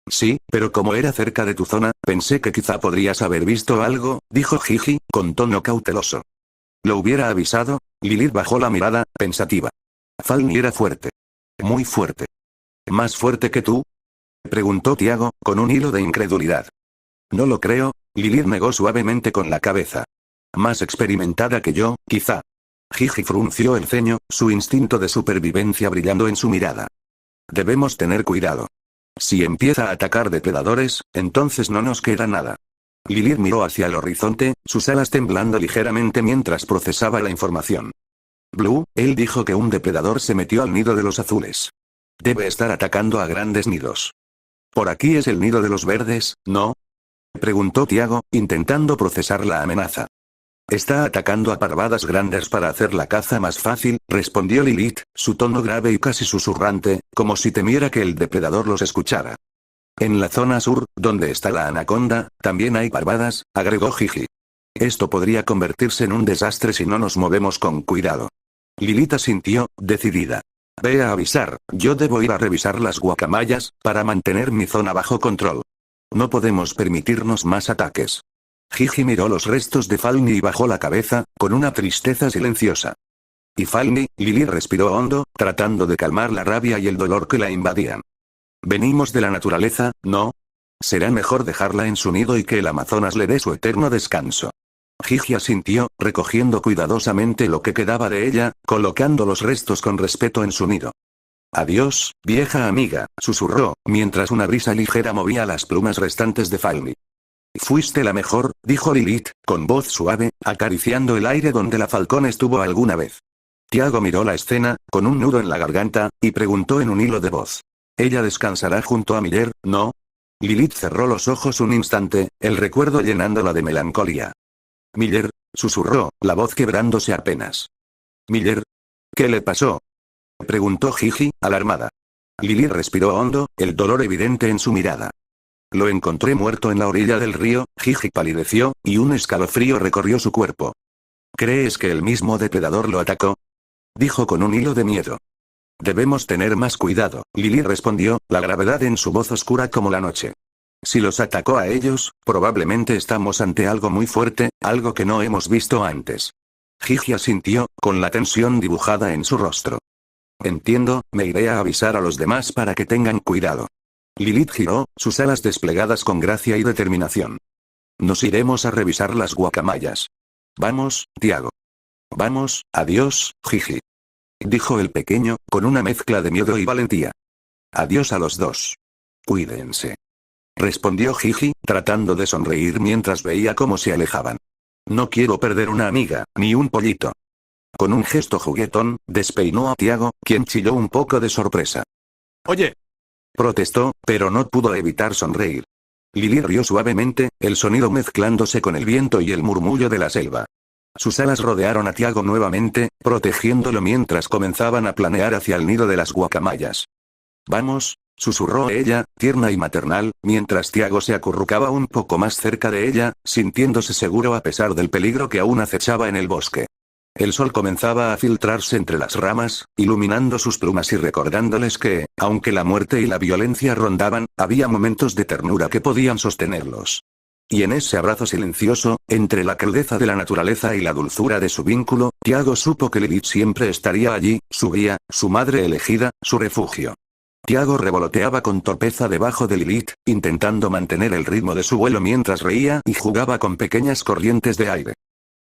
«Sí, pero como era cerca de tu zona, pensé que quizá podrías haber visto algo», dijo Gigi, con tono cauteloso. «¿Lo hubiera avisado?». Lilith bajó la mirada, pensativa. «Falny era fuerte. Muy fuerte». «¿Más fuerte que tú?», preguntó Tiago, con un hilo de incredulidad. No lo creo, Lilith negó suavemente con la cabeza. Más experimentada que yo, quizá. Gigi frunció el ceño, su instinto de supervivencia brillando en su mirada. Debemos tener cuidado. Si empieza a atacar depredadores, entonces no nos queda nada. Lilith miró hacia el horizonte, sus alas temblando ligeramente mientras procesaba la información. Blue, él dijo que un depredador se metió al nido de los azules. Debe estar atacando a grandes nidos. ¿Por aquí es el nido de los verdes, no? Preguntó Tiago, intentando procesar la amenaza. Está atacando a parvadas grandes para hacer la caza más fácil, respondió Lilith, su tono grave y casi susurrante, como si temiera que el depredador los escuchara. En la zona sur, donde está la anaconda, también hay parvadas, agregó Gigi. Esto podría convertirse en un desastre si no nos movemos con cuidado. Lilith asintió, decidida. Ve a avisar, yo debo ir a revisar las guacamayas, para mantener mi zona bajo control. No podemos permitirnos más ataques. Gigi miró los restos de Falny y bajó la cabeza, con una tristeza silenciosa. ¿Y Falny? Lilith respiró hondo, tratando de calmar la rabia y el dolor que la invadían. Venimos de la naturaleza, ¿no? Será mejor dejarla en su nido y que el Amazonas le dé su eterno descanso. Gigi asintió, recogiendo cuidadosamente lo que quedaba de ella, colocando los restos con respeto en su nido. Adiós, vieja amiga, susurró, mientras una brisa ligera movía las plumas restantes de Falny. Fuiste la mejor, dijo Lilith, con voz suave, acariciando el aire donde la falcón estuvo alguna vez. Tiago miró la escena, con un nudo en la garganta, y preguntó en un hilo de voz. Ella descansará junto a Miller, ¿no? Lilith cerró los ojos un instante, el recuerdo llenándola de melancolía. Miller, susurró, la voz quebrándose apenas. Miller. ¿Qué le pasó? Preguntó Gigi, alarmada. Lilith respiró hondo, el dolor evidente en su mirada. Lo encontré muerto en la orilla del río, Gigi palideció, y un escalofrío recorrió su cuerpo. ¿Crees que el mismo depredador lo atacó? Dijo con un hilo de miedo. Debemos tener más cuidado, Lilith respondió, la gravedad en su voz oscura como la noche. Si los atacó a ellos, probablemente estamos ante algo muy fuerte, algo que no hemos visto antes. Gigi asintió, con la tensión dibujada en su rostro. Entiendo, me iré a avisar a los demás para que tengan cuidado. Lilith giró, sus alas desplegadas con gracia y determinación. Nos iremos a revisar las guacamayas. Vamos, Tiago. Vamos, adiós, Gigi. Dijo el pequeño, con una mezcla de miedo y valentía. Adiós a los dos. Cuídense. Respondió Gigi, tratando de sonreír mientras veía cómo se alejaban. No quiero perder una amiga, ni un pollito. Con un gesto juguetón, despeinó a Tiago, quien chilló un poco de sorpresa. Oye. Protestó, pero no pudo evitar sonreír. Lilith rió suavemente, el sonido mezclándose con el viento y el murmullo de la selva. Sus alas rodearon a Tiago nuevamente, protegiéndolo mientras comenzaban a planear hacia el nido de las guacamayas. Vamos, susurró ella, tierna y maternal, mientras Tiago se acurrucaba un poco más cerca de ella, sintiéndose seguro a pesar del peligro que aún acechaba en el bosque. El sol comenzaba a filtrarse entre las ramas, iluminando sus plumas y recordándoles que, aunque la muerte y la violencia rondaban, había momentos de ternura que podían sostenerlos. Y en ese abrazo silencioso, entre la crudeza de la naturaleza y la dulzura de su vínculo, Tiago supo que Lilith siempre estaría allí, su guía, su madre elegida, su refugio. Tiago revoloteaba con torpeza debajo de Lilith, intentando mantener el ritmo de su vuelo mientras reía y jugaba con pequeñas corrientes de aire.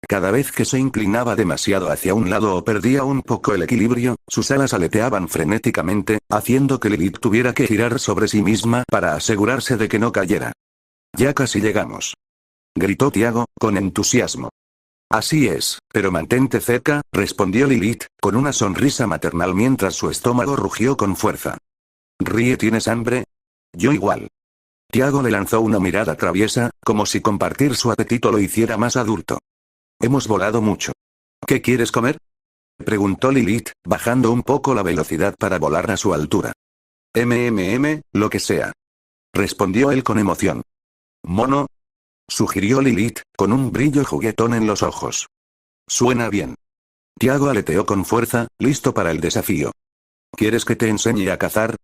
Cada vez que se inclinaba demasiado hacia un lado o perdía un poco el equilibrio, sus alas aleteaban frenéticamente, haciendo que Lilith tuviera que girar sobre sí misma para asegurarse de que no cayera. Ya casi llegamos. Gritó Tiago, con entusiasmo. Así es, pero mantente cerca, respondió Lilith, con una sonrisa maternal mientras su estómago rugió con fuerza. Ríe, ¿tienes hambre? Yo igual. Tiago le lanzó una mirada traviesa, como si compartir su apetito lo hiciera más adulto. Hemos volado mucho. ¿Qué quieres comer? Preguntó Lilith, bajando un poco la velocidad para volar a su altura. Lo que sea. Respondió él con emoción. ¿Mono? Sugirió Lilith, con un brillo juguetón en los ojos. Suena bien. Tiago aleteó con fuerza, listo para el desafío. ¿Quieres que te enseñe a cazar?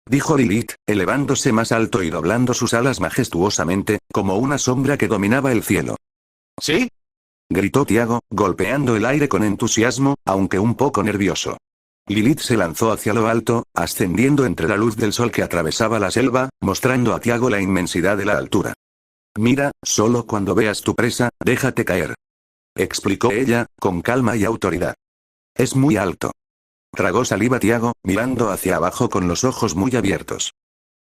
Dijo Lilith, elevándose más alto y doblando sus alas majestuosamente, como una sombra que dominaba el cielo. ¿Sí? Gritó Tiago, golpeando el aire con entusiasmo, aunque un poco nervioso. Lilith se lanzó hacia lo alto, ascendiendo entre la luz del sol que atravesaba la selva, mostrando a Tiago la inmensidad de la altura. Mira, solo cuando veas tu presa, déjate caer. Explicó ella, con calma y autoridad. Es muy alto. Tragó saliva Tiago, mirando hacia abajo con los ojos muy abiertos.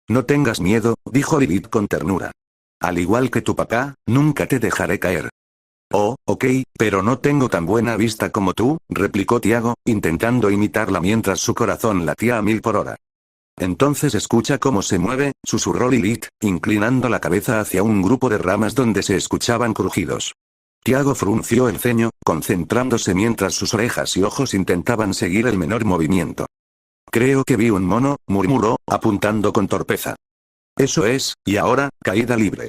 No tengas miedo, dijo Lilith con ternura. Al igual que tu papá, nunca te dejaré caer. Oh, ok, pero no tengo tan buena vista como tú, replicó Tiago, intentando imitarla mientras su corazón latía a 1000 por hora. Entonces escucha cómo se mueve, susurró Lilith, inclinando la cabeza hacia un grupo de ramas donde se escuchaban crujidos. Tiago frunció el ceño, concentrándose mientras sus orejas y ojos intentaban seguir el menor movimiento. Creo que vi un mono, murmuró, apuntando con torpeza. Eso es, y ahora, caída libre.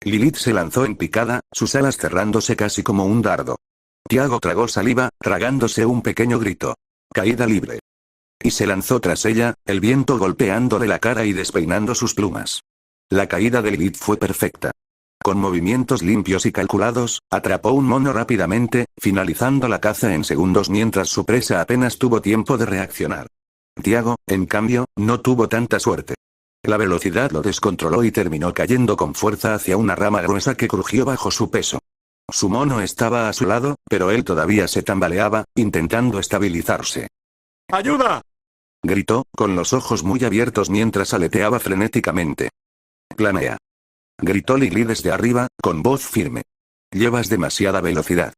Lilith se lanzó en picada, sus alas cerrándose casi como un dardo. Tiago tragó saliva, tragándose un pequeño grito. Caída libre. Y se lanzó tras ella, el viento golpeándole la cara y despeinando sus plumas. La caída de Lilith fue perfecta. Con movimientos limpios y calculados, atrapó un mono rápidamente, finalizando la caza en segundos mientras su presa apenas tuvo tiempo de reaccionar. Tiago, en cambio, no tuvo tanta suerte. La velocidad lo descontroló y terminó cayendo con fuerza hacia una rama gruesa que crujió bajo su peso. Su mono estaba a su lado, pero él todavía se tambaleaba, intentando estabilizarse. ¡Ayuda!, gritó, con los ojos muy abiertos mientras aleteaba frenéticamente. Planea, gritó Lilith desde arriba, con voz firme. Llevas demasiada velocidad.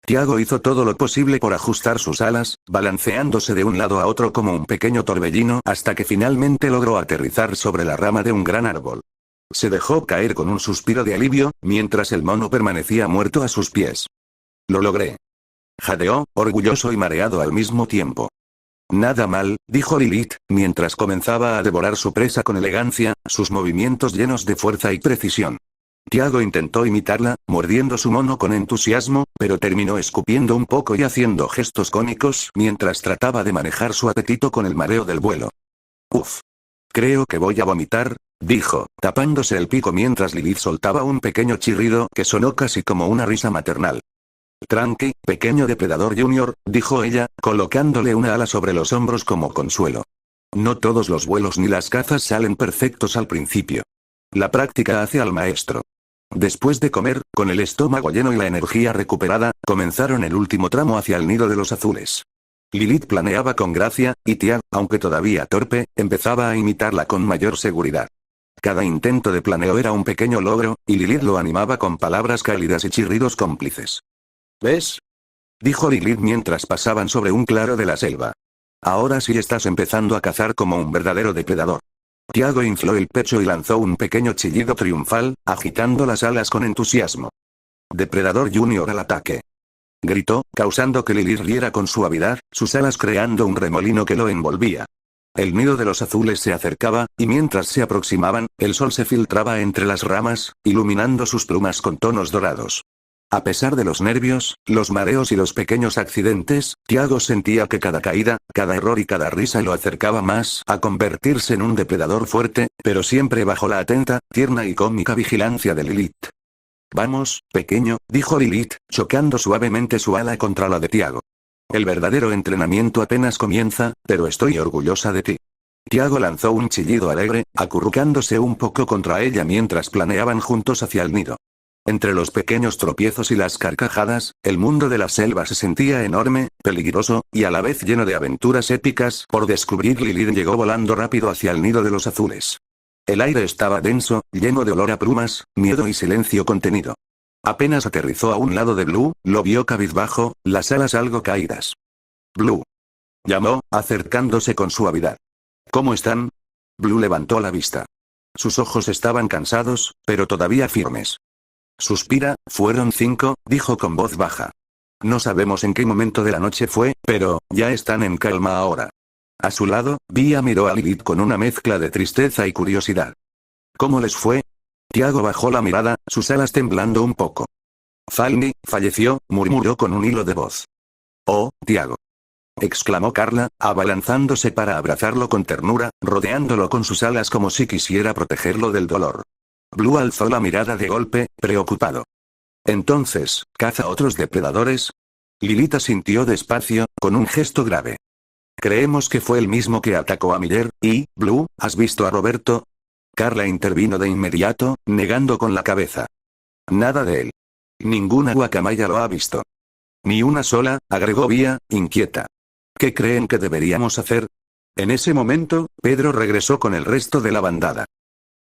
Tiago hizo todo lo posible por ajustar sus alas, balanceándose de un lado a otro como un pequeño torbellino hasta que finalmente logró aterrizar sobre la rama de un gran árbol. Se dejó caer con un suspiro de alivio, mientras el mono permanecía muerto a sus pies. Lo logré. Jadeó, orgulloso y mareado al mismo tiempo. Nada mal, dijo Lilith, mientras comenzaba a devorar su presa con elegancia, sus movimientos llenos de fuerza y precisión. Tiago intentó imitarla, mordiendo su mono con entusiasmo, pero terminó escupiendo un poco y haciendo gestos cómicos mientras trataba de manejar su apetito con el mareo del vuelo. Uf. Creo que voy a vomitar, dijo, tapándose el pico mientras Lilith soltaba un pequeño chirrido que sonó casi como una risa maternal. Tranqui, pequeño depredador junior, dijo ella, colocándole una ala sobre los hombros como consuelo. No todos los vuelos ni las cazas salen perfectos al principio. La práctica hace al maestro. Después de comer, con el estómago lleno y la energía recuperada, comenzaron el último tramo hacia el nido de los azules. Lilith planeaba con gracia, y Tiago, aunque todavía torpe, empezaba a imitarla con mayor seguridad. Cada intento de planeo era un pequeño logro, y Lilith lo animaba con palabras cálidas y chirridos cómplices. ¿Ves?, dijo Lilith mientras pasaban sobre un claro de la selva. Ahora sí estás empezando a cazar como un verdadero depredador. Tiago infló el pecho y lanzó un pequeño chillido triunfal, agitando las alas con entusiasmo. Depredador Junior al ataque. Gritó, causando que Lilith riera con suavidad, sus alas creando un remolino que lo envolvía. El nido de los azules se acercaba, y mientras se aproximaban, el sol se filtraba entre las ramas, iluminando sus plumas con tonos dorados. A pesar de los nervios, los mareos y los pequeños accidentes, Tiago sentía que cada caída, cada error y cada risa lo acercaba más a convertirse en un depredador fuerte, pero siempre bajo la atenta, tierna y cómica vigilancia de Lilith. Vamos, pequeño, dijo Lilith, chocando suavemente su ala contra la de Tiago. El verdadero entrenamiento apenas comienza, pero estoy orgullosa de ti. Tiago lanzó un chillido alegre, acurrucándose un poco contra ella mientras planeaban juntos hacia el nido. Entre los pequeños tropiezos y las carcajadas, el mundo de la selva se sentía enorme, peligroso, y a la vez lleno de aventuras épicas por descubrir. Lilith llegó volando rápido hacia el nido de los azules. El aire estaba denso, lleno de olor a plumas, miedo y silencio contenido. Apenas aterrizó a un lado de Blue, lo vio cabizbajo, las alas algo caídas. Blue, llamó, acercándose con suavidad. ¿Cómo están? Blue levantó la vista. Sus ojos estaban cansados, pero todavía firmes. Suspira, fueron 5, dijo con voz baja. No sabemos en qué momento de la noche fue, pero, ya están en calma ahora. A su lado, Bia miró a Lilith con una mezcla de tristeza y curiosidad. ¿Cómo les fue? Tiago bajó la mirada, sus alas temblando un poco. Falny, falleció, murmuró con un hilo de voz. Oh, Tiago, exclamó Carla, abalanzándose para abrazarlo con ternura, rodeándolo con sus alas como si quisiera protegerlo del dolor. Blue alzó la mirada de golpe, preocupado. Entonces, ¿caza otros depredadores? Lilith asintió despacio, con un gesto grave. Creemos que fue el mismo que atacó a Miller, y, Blue, ¿has visto a Roberto? Carla intervino de inmediato, negando con la cabeza. Nada de él. Ninguna guacamaya lo ha visto. Ni una sola, agregó Vía, inquieta. ¿Qué creen que deberíamos hacer? En ese momento, Pedro regresó con el resto de la bandada.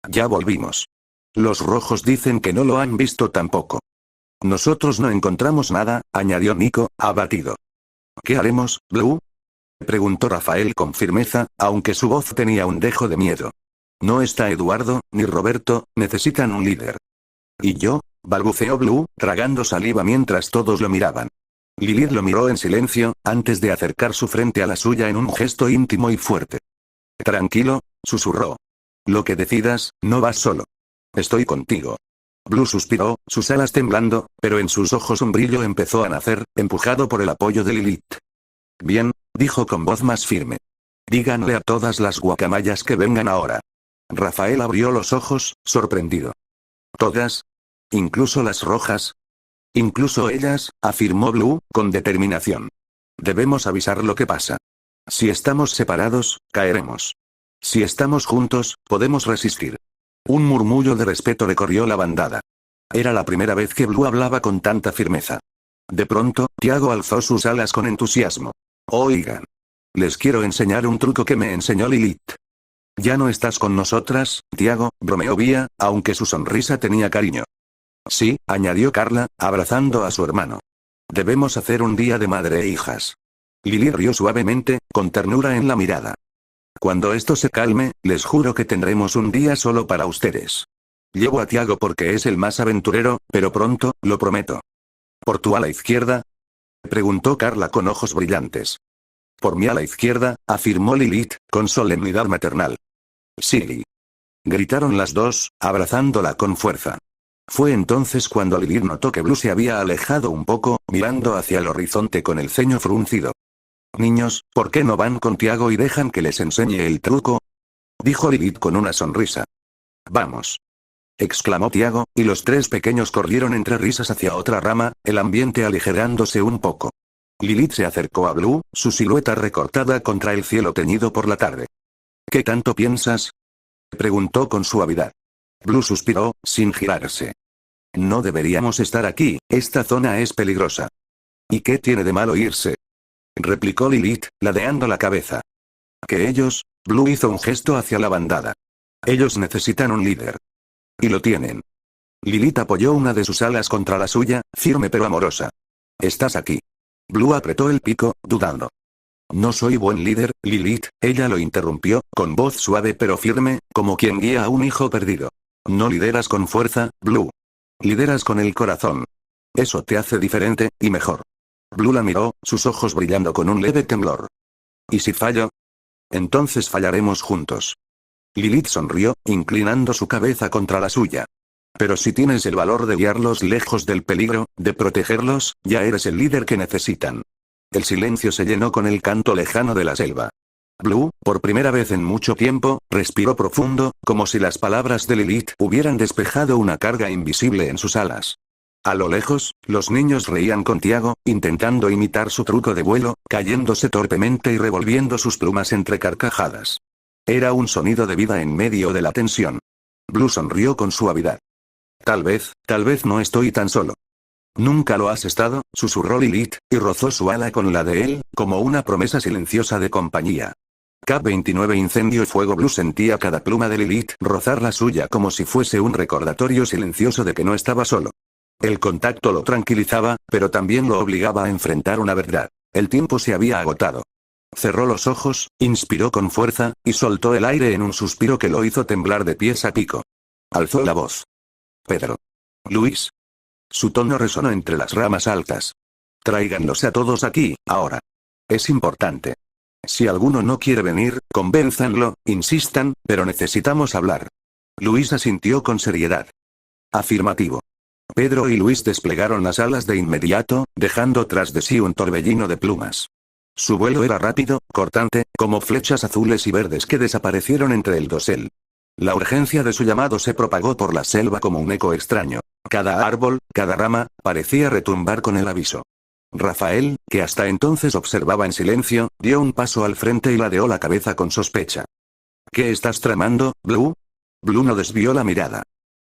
Ya volvimos. Los rojos dicen que no lo han visto tampoco. Nosotros no encontramos nada, añadió Nico, abatido. ¿Qué haremos, Blue? Preguntó Rafael con firmeza, aunque su voz tenía un dejo de miedo. No está Eduardo, ni Roberto, necesitan un líder. ¿Y yo? Balbuceó Blue, tragando saliva mientras todos lo miraban. Lilith lo miró en silencio, antes de acercar su frente a la suya en un gesto íntimo y fuerte. Tranquilo, susurró. Lo que decidas, no vas solo. Estoy contigo. Blue suspiró, sus alas temblando, pero en sus ojos un brillo empezó a nacer, empujado por el apoyo de Lilith. Bien, dijo con voz más firme. Díganle a todas las guacamayas que vengan ahora. Rafael abrió los ojos, sorprendido. ¿Todas? ¿Incluso las rojas? Incluso ellas, afirmó Blue, con determinación. Debemos avisar lo que pasa. Si estamos separados, caeremos. Si estamos juntos, podemos resistir. Un murmullo de respeto recorrió la bandada. Era la primera vez que Blue hablaba con tanta firmeza. De pronto, Tiago alzó sus alas con entusiasmo. Oigan. Les quiero enseñar un truco que me enseñó Lilith. Ya no estás con nosotras, Tiago, bromeó Vía, aunque su sonrisa tenía cariño. Sí, añadió Carla, abrazando a su hermano. Debemos hacer un día de madre e hijas. Lilith rió suavemente, con ternura en la mirada. Cuando esto se calme, les juro que tendremos un día solo para ustedes. Llevo a Tiago porque es el más aventurero, pero pronto, lo prometo. ¿Por tu ala izquierda? Preguntó Carla con ojos brillantes. Por mi ala izquierda, afirmó Lilith, con solemnidad maternal. Sí. Gritaron las dos, abrazándola con fuerza. Fue entonces cuando Lilith notó que Blue se había alejado un poco, mirando hacia el horizonte con el ceño fruncido. Niños, ¿por qué no van con Tiago y dejan que les enseñe el truco? Dijo Lilith con una sonrisa. Vamos. Exclamó Tiago, y los tres pequeños corrieron entre risas hacia otra rama, el ambiente aligerándose un poco. Lilith se acercó a Blue, su silueta recortada contra el cielo teñido por la tarde. ¿Qué tanto piensas? Preguntó con suavidad. Blue suspiró, sin girarse. No deberíamos estar aquí, esta zona es peligrosa. ¿Y qué tiene de malo irse? Replicó Lilith, ladeando la cabeza. Que ellos, Blue hizo un gesto hacia la bandada. Ellos necesitan un líder. Y lo tienen. Lilith apoyó una de sus alas contra la suya, firme pero amorosa. Estás aquí. Blue apretó el pico, dudando. No soy buen líder, Lilith, ella lo interrumpió, con voz suave pero firme, como quien guía a un hijo perdido. No lideras con fuerza, Blue. Lideras con el corazón. Eso te hace diferente, y mejor. Blue la miró, sus ojos brillando con un leve temblor. ¿Y si fallo? Entonces fallaremos juntos. Lilith sonrió, inclinando su cabeza contra la suya. Pero si tienes el valor de guiarlos lejos del peligro, de protegerlos, ya eres el líder que necesitan. El silencio se llenó con el canto lejano de la selva. Blue, por primera vez en mucho tiempo, respiró profundo, como si las palabras de Lilith hubieran despejado una carga invisible en sus alas. A lo lejos, los niños reían con Tiago, intentando imitar su truco de vuelo, cayéndose torpemente y revolviendo sus plumas entre carcajadas. Era un sonido de vida en medio de la tensión. Blue sonrió con suavidad. Tal vez no estoy tan solo. Nunca lo has estado, susurró Lilith, y rozó su ala con la de él, como una promesa silenciosa de compañía. K-29 Incendio y Fuego. Blue sentía cada pluma de Lilith rozar la suya como si fuese un recordatorio silencioso de que no estaba solo. El contacto lo tranquilizaba, pero también lo obligaba a enfrentar una verdad. El tiempo se había agotado. Cerró los ojos, inspiró con fuerza, y soltó el aire en un suspiro que lo hizo temblar de pies a pico. Alzó la voz. Pedro. Luis. Su tono resonó entre las ramas altas. Tráiganlos a todos aquí, ahora. Es importante. Si alguno no quiere venir, convénzanlo, insistan, pero necesitamos hablar. Luis asintió con seriedad. Afirmativo. Pedro y Luis desplegaron las alas de inmediato, dejando tras de sí un torbellino de plumas. Su vuelo era rápido, cortante, como flechas azules y verdes que desaparecieron entre el dosel. La urgencia de su llamado se propagó por la selva como un eco extraño. Cada árbol, cada rama, parecía retumbar con el aviso. Rafael, que hasta entonces observaba en silencio, dio un paso al frente y ladeó la cabeza con sospecha. ¿Qué estás tramando, Blue? Blue no desvió la mirada.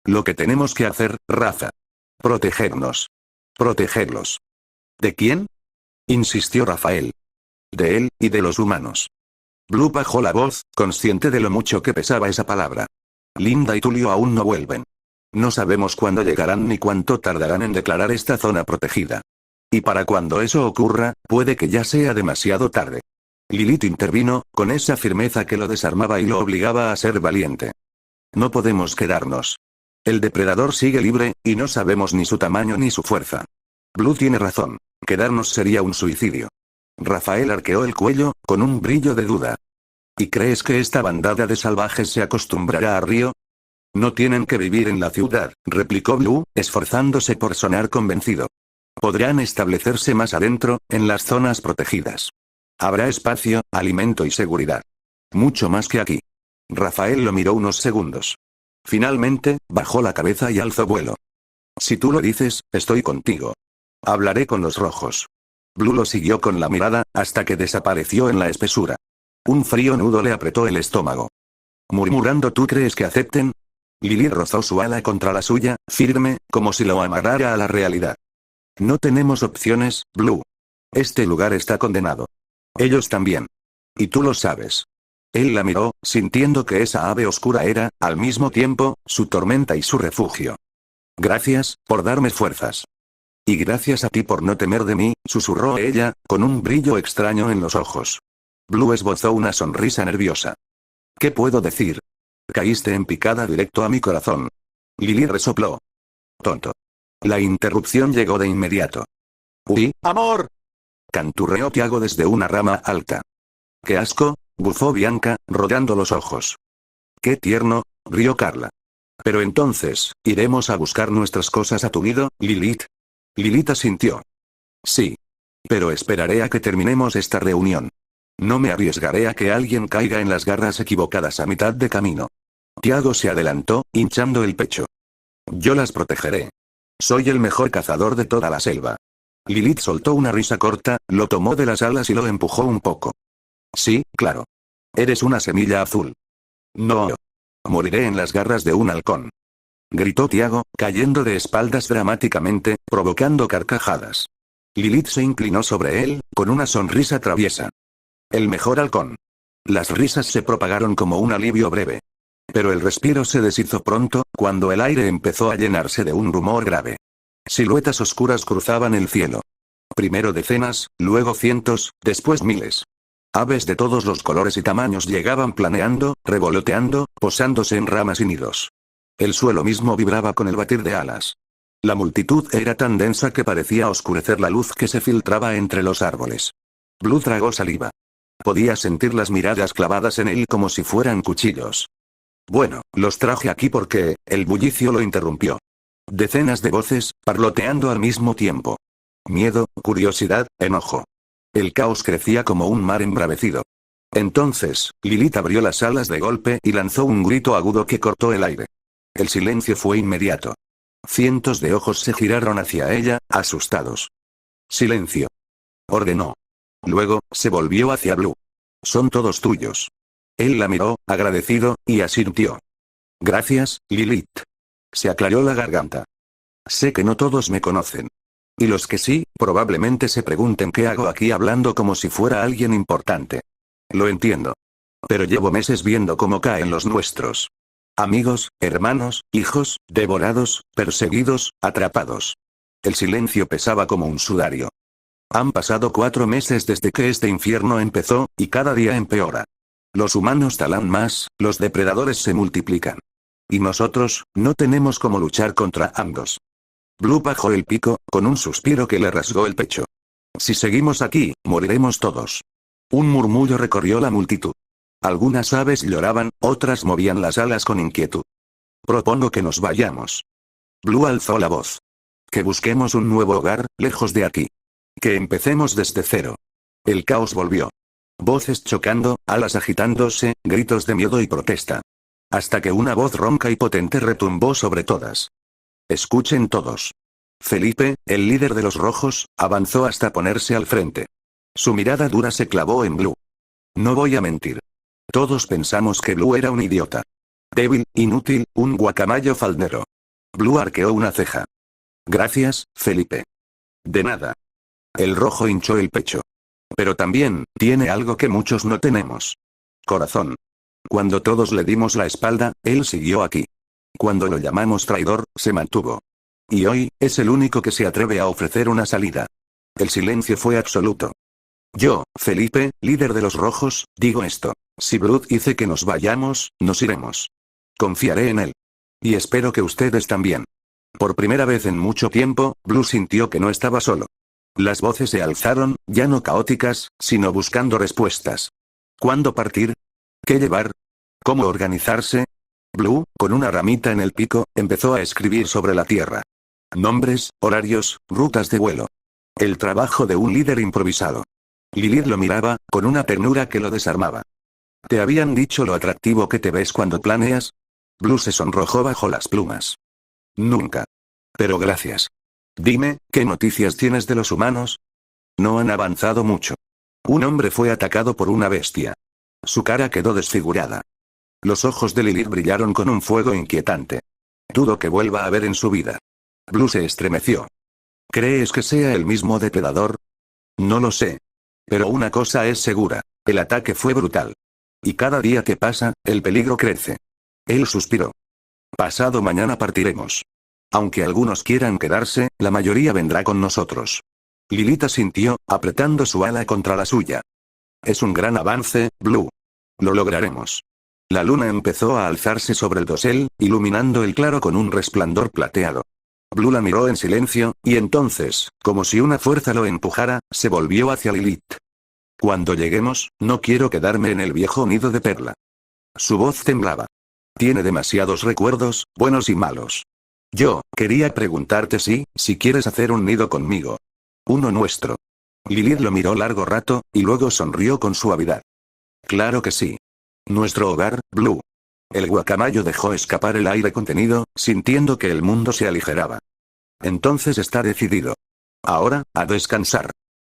Lo que tenemos que hacer, Rafa. Protegernos. Protegerlos. ¿De quién? Insistió Rafael. De él, y de los humanos. Blue bajó la voz, consciente de lo mucho que pesaba esa palabra. Linda y Tulio aún no vuelven. No sabemos cuándo llegarán ni cuánto tardarán en declarar esta zona protegida. Y para cuando eso ocurra, puede que ya sea demasiado tarde. Lilith intervino, con esa firmeza que lo desarmaba y lo obligaba a ser valiente. No podemos quedarnos. El depredador sigue libre, y no sabemos ni su tamaño ni su fuerza. Blue tiene razón. Quedarnos sería un suicidio. Rafael arqueó el cuello, con un brillo de duda. ¿Y crees que esta bandada de salvajes se acostumbrará a Río? No tienen que vivir en la ciudad, replicó Blue, esforzándose por sonar convencido. Podrán establecerse más adentro, en las zonas protegidas. Habrá espacio, alimento y seguridad. Mucho más que aquí. Rafael lo miró unos segundos. Finalmente, bajó la cabeza y alzó vuelo. Si tú lo dices, estoy contigo. Hablaré con los rojos. Blue lo siguió con la mirada, hasta que desapareció en la espesura. Un frío nudo le apretó el estómago. Murmurando, ¿tú crees que acepten? Lily rozó su ala contra la suya, firme, como si lo amarrara a la realidad. No tenemos opciones, Blue. Este lugar está condenado. Ellos también. Y tú lo sabes. Él la miró, sintiendo que esa ave oscura era, al mismo tiempo, su tormenta y su refugio. Gracias, por darme fuerzas. Y gracias a ti por no temer de mí, susurró ella, con un brillo extraño en los ojos. Blue esbozó una sonrisa nerviosa. ¿Qué puedo decir? Caíste en picada directo a mi corazón. Lily resopló. Tonto. La interrupción llegó de inmediato. ¡Uy, amor! Canturreó Tiago desde una rama alta. ¡Qué asco! Bufó Bianca, rodeando los ojos. ¡Qué tierno! Rió Carla. Pero entonces, ¿iremos a buscar nuestras cosas a tu nido, Lilith? Lilith asintió. Sí. Pero esperaré a que terminemos esta reunión. No me arriesgaré a que alguien caiga en las garras equivocadas a mitad de camino. Tiago se adelantó, hinchando el pecho. Yo las protegeré. Soy el mejor cazador de toda la selva. Lilith soltó una risa corta, lo tomó de las alas y lo empujó un poco. Sí, claro. Eres una semilla azul. No. Moriré en las garras de un halcón. Gritó Tiago, cayendo de espaldas dramáticamente, provocando carcajadas. Lilith se inclinó sobre él, con una sonrisa traviesa. El mejor halcón. Las risas se propagaron como un alivio breve. Pero el respiro se deshizo pronto, cuando el aire empezó a llenarse de un rumor grave. Siluetas oscuras cruzaban el cielo. Primero decenas, luego cientos, después miles. Aves de todos los colores y tamaños llegaban planeando, revoloteando, posándose en ramas y nidos. El suelo mismo vibraba con el batir de alas. La multitud era tan densa que parecía oscurecer la luz que se filtraba entre los árboles. Blue tragó saliva. Podía sentir las miradas clavadas en él como si fueran cuchillos. Bueno, los traje aquí porque, el bullicio lo interrumpió. Decenas de voces, parloteando al mismo tiempo. Miedo, curiosidad, enojo. El caos crecía como un mar embravecido. Entonces, Lilith abrió las alas de golpe y lanzó un grito agudo que cortó el aire. El silencio fue inmediato. Cientos de ojos se giraron hacia ella, asustados. Silencio. Ordenó. Luego, se volvió hacia Blue. Son todos tuyos. Él la miró, agradecido, y asintió. Gracias, Lilith. Se aclaró la garganta. Sé que no todos me conocen. Y los que sí, probablemente se pregunten qué hago aquí hablando como si fuera alguien importante. Lo entiendo. Pero llevo meses viendo cómo caen los nuestros. Amigos, hermanos, hijos, devorados, perseguidos, atrapados. El silencio pesaba como un sudario. Han pasado 4 meses desde que este infierno empezó, y cada día empeora. Los humanos talan más, los depredadores se multiplican. Y nosotros, no tenemos cómo luchar contra ambos. Blue bajó el pico, con un suspiro que le rasgó el pecho. Si seguimos aquí, moriremos todos. Un murmullo recorrió la multitud. Algunas aves lloraban, otras movían las alas con inquietud. Propongo que nos vayamos. Blue alzó la voz. Que busquemos un nuevo hogar, lejos de aquí. Que empecemos desde cero. El caos volvió. Voces chocando, alas agitándose, gritos de miedo y protesta. Hasta que una voz ronca y potente retumbó sobre todas. Escuchen todos. Felipe, el líder de los rojos, avanzó hasta ponerse al frente. Su mirada dura se clavó en Blue. No voy a mentir. Todos pensamos que Blue era un idiota. Débil, inútil, un guacamayo faldero. Blue arqueó una ceja. Gracias, Felipe. De nada. El rojo hinchó el pecho. Pero también, tiene algo que muchos no tenemos. Corazón. Cuando todos le dimos la espalda, él siguió aquí. Cuando lo llamamos traidor, se mantuvo. Y hoy, es el único que se atreve a ofrecer una salida. El silencio fue absoluto. Yo, Felipe, líder de los rojos, digo esto. Si Blood dice que nos vayamos, nos iremos. Confiaré en él. Y espero que ustedes también. Por primera vez en mucho tiempo, Blue sintió que no estaba solo. Las voces se alzaron, ya no caóticas, sino buscando respuestas. ¿Cuándo partir? ¿Qué llevar? ¿Cómo organizarse? Blue, con una ramita en el pico, empezó a escribir sobre la tierra. Nombres, horarios, rutas de vuelo. El trabajo de un líder improvisado. Lilith lo miraba, con una ternura que lo desarmaba. ¿Te habían dicho lo atractivo que te ves cuando planeas? Blue se sonrojó bajo las plumas. Nunca. Pero gracias. Dime, ¿qué noticias tienes de los humanos? No han avanzado mucho. Un hombre fue atacado por una bestia. Su cara quedó desfigurada. Los ojos de Lilith brillaron con un fuego inquietante. Dudo que vuelva a ver en su vida. Blue se estremeció. ¿Crees que sea el mismo depredador? No lo sé. Pero una cosa es segura. El ataque fue brutal. Y cada día que pasa, el peligro crece. Él suspiró. Pasado mañana partiremos. Aunque algunos quieran quedarse, la mayoría vendrá con nosotros. Lilith asintió, apretando su ala contra la suya. Es un gran avance, Blue. Lo lograremos. La luna empezó a alzarse sobre el dosel, iluminando el claro con un resplandor plateado. Blue la miró en silencio, y entonces, como si una fuerza lo empujara, se volvió hacia Lilith. Cuando lleguemos, no quiero quedarme en el viejo nido de perla. Su voz temblaba. Tiene demasiados recuerdos, buenos y malos. Yo, quería preguntarte si quieres hacer un nido conmigo. Uno nuestro. Lilith lo miró largo rato, y luego sonrió con suavidad. Claro que sí. Nuestro hogar, Blue. El guacamayo dejó escapar el aire contenido, sintiendo que el mundo se aligeraba. Entonces está decidido. Ahora, a descansar.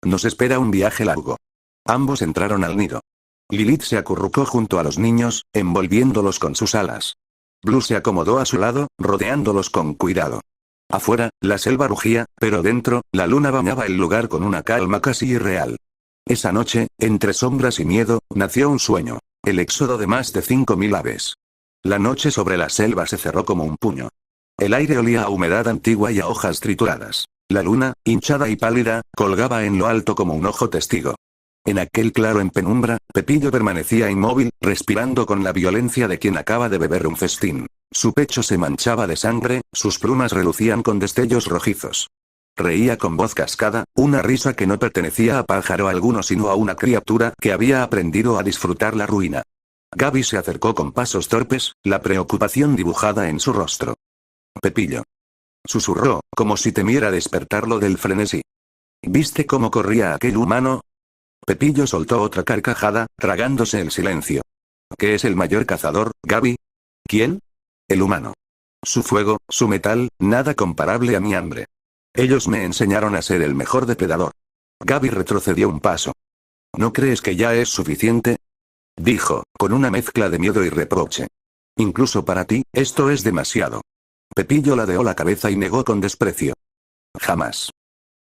Nos espera un viaje largo. Ambos entraron al nido. Lilith se acurrucó junto a los niños, envolviéndolos con sus alas. Blue se acomodó a su lado, rodeándolos con cuidado. Afuera, la selva rugía, pero dentro, la luna bañaba el lugar con una calma casi irreal. Esa noche, entre sombras y miedo, nació un sueño. El éxodo de más de 5000 aves. La noche sobre la selva se cerró como un puño. El aire olía a humedad antigua y a hojas trituradas. La luna, hinchada y pálida, colgaba en lo alto como un ojo testigo. En aquel claro en penumbra, Pepillo permanecía inmóvil, respirando con la violencia de quien acaba de beber un festín. Su pecho se manchaba de sangre, sus plumas relucían con destellos rojizos. Reía con voz cascada, una risa que no pertenecía a pájaro alguno sino a una criatura que había aprendido a disfrutar la ruina. Gaby se acercó con pasos torpes, la preocupación dibujada en su rostro. Pepillo. Susurró, como si temiera despertarlo del frenesí. ¿Viste cómo corría aquel humano? Pepillo soltó otra carcajada, tragándose el silencio. ¿Qué es el mayor cazador, Gaby? ¿Quién? El humano. Su fuego, su metal, nada comparable a mi hambre. Ellos me enseñaron a ser el mejor depredador. Gaby retrocedió un paso. ¿No crees que ya es suficiente? Dijo, con una mezcla de miedo y reproche. Incluso para ti, esto es demasiado. Pepillo ladeó la cabeza y negó con desprecio. Jamás.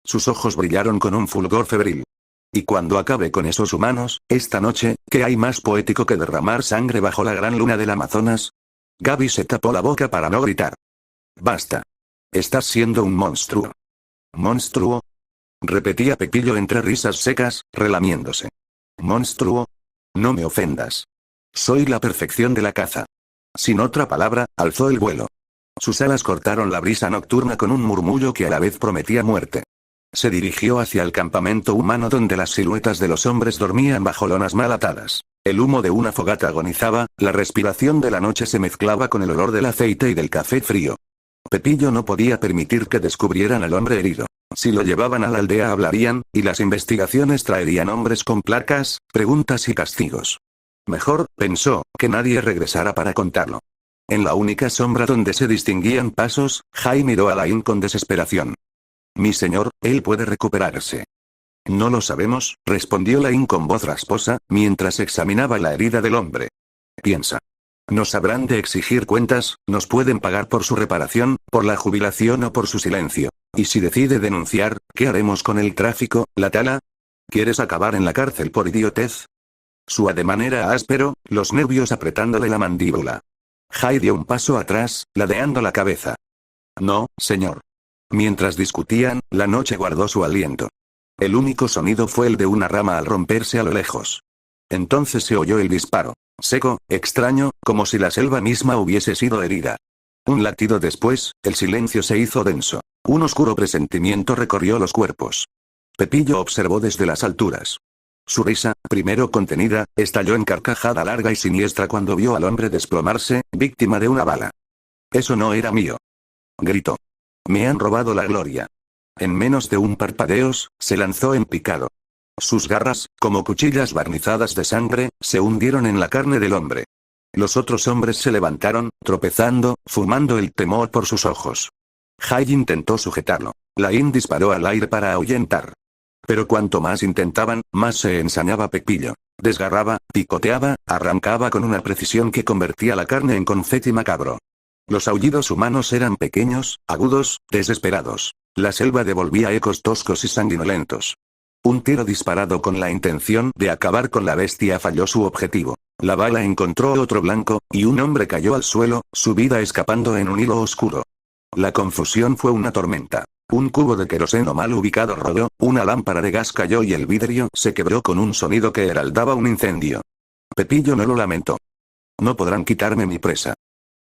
Sus ojos brillaron con un fulgor febril. Y cuando acabe con esos humanos, esta noche, ¿qué hay más poético que derramar sangre bajo la gran luna del Amazonas? Gaby se tapó la boca para no gritar. Basta. Estás siendo un monstruo. ¿Monstruo? Repetía Pepillo entre risas secas, relamiéndose. ¿Monstruo? No me ofendas. Soy la perfección de la caza. Sin otra palabra, alzó el vuelo. Sus alas cortaron la brisa nocturna con un murmullo que a la vez prometía muerte. Se dirigió hacia el campamento humano donde las siluetas de los hombres dormían bajo lonas mal atadas. El humo de una fogata agonizaba, la respiración de la noche se mezclaba con el olor del aceite y del café frío. Pepillo no podía permitir que descubrieran al hombre herido. Si lo llevaban a la aldea hablarían, y las investigaciones traerían hombres con placas, preguntas y castigos. Mejor, pensó, que nadie regresara para contarlo. En la única sombra donde se distinguían pasos, Jai miró a Lain con desesperación. Mi señor, él puede recuperarse. No lo sabemos, respondió Lain con voz rasposa, mientras examinaba la herida del hombre. Piensa. Nos habrán de exigir cuentas, nos pueden pagar por su reparación, por la jubilación o por su silencio. Y si decide denunciar, ¿qué haremos con el tráfico, la tala? ¿Quieres acabar en la cárcel por idiotez? Su ademán era áspero, los nervios apretándole la mandíbula. Jai dio un paso atrás, ladeando la cabeza. No, señor. Mientras discutían, la noche guardó su aliento. El único sonido fue el de una rama al romperse a lo lejos. Entonces se oyó el disparo. Seco, extraño, como si la selva misma hubiese sido herida. Un latido después, el silencio se hizo denso. Un oscuro presentimiento recorrió los cuerpos. Pepillo observó desde las alturas. Su risa, primero contenida, estalló en carcajada larga y siniestra cuando vio al hombre desplomarse, víctima de una bala. Eso no era mío. Gritó. Me han robado la gloria. En menos de un parpadeo, se lanzó en picado. Sus garras, como cuchillas barnizadas de sangre, se hundieron en la carne del hombre. Los otros hombres se levantaron, tropezando, fumando el temor por sus ojos. Jai intentó sujetarlo. Lain disparó al aire para ahuyentar. Pero cuanto más intentaban, más se ensañaba Pepillo. Desgarraba, picoteaba, arrancaba con una precisión que convertía la carne en confeti macabro. Los aullidos humanos eran pequeños, agudos, desesperados. La selva devolvía ecos toscos y sanguinolentos. Un tiro disparado con la intención de acabar con la bestia falló su objetivo. La bala encontró otro blanco, y un hombre cayó al suelo, su vida escapando en un hilo oscuro. La confusión fue una tormenta. Un cubo de queroseno mal ubicado rodó, una lámpara de gas cayó y el vidrio se quebró con un sonido que heraldaba un incendio. Pepillo no lo lamentó. No podrán quitarme mi presa.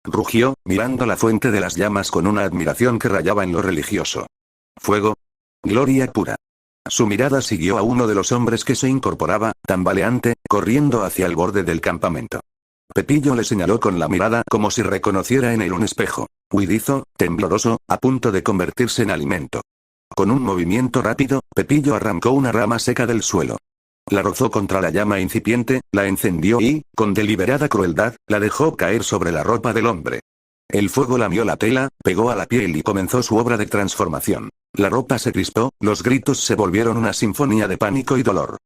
Rugió, mirando la fuente de las llamas con una admiración que rayaba en lo religioso. Fuego. Gloria pura. Su mirada siguió a uno de los hombres que se incorporaba, tambaleante, corriendo hacia el borde del campamento. Pepillo le señaló con la mirada como si reconociera en él un espejo. Huidizo, tembloroso, a punto de convertirse en alimento. Con un movimiento rápido, Pepillo arrancó una rama seca del suelo. La rozó contra la llama incipiente, la encendió y, con deliberada crueldad, la dejó caer sobre la ropa del hombre. El fuego lamió la tela, pegó a la piel y comenzó su obra de transformación. La ropa se crispó, los gritos se volvieron una sinfonía de pánico y dolor.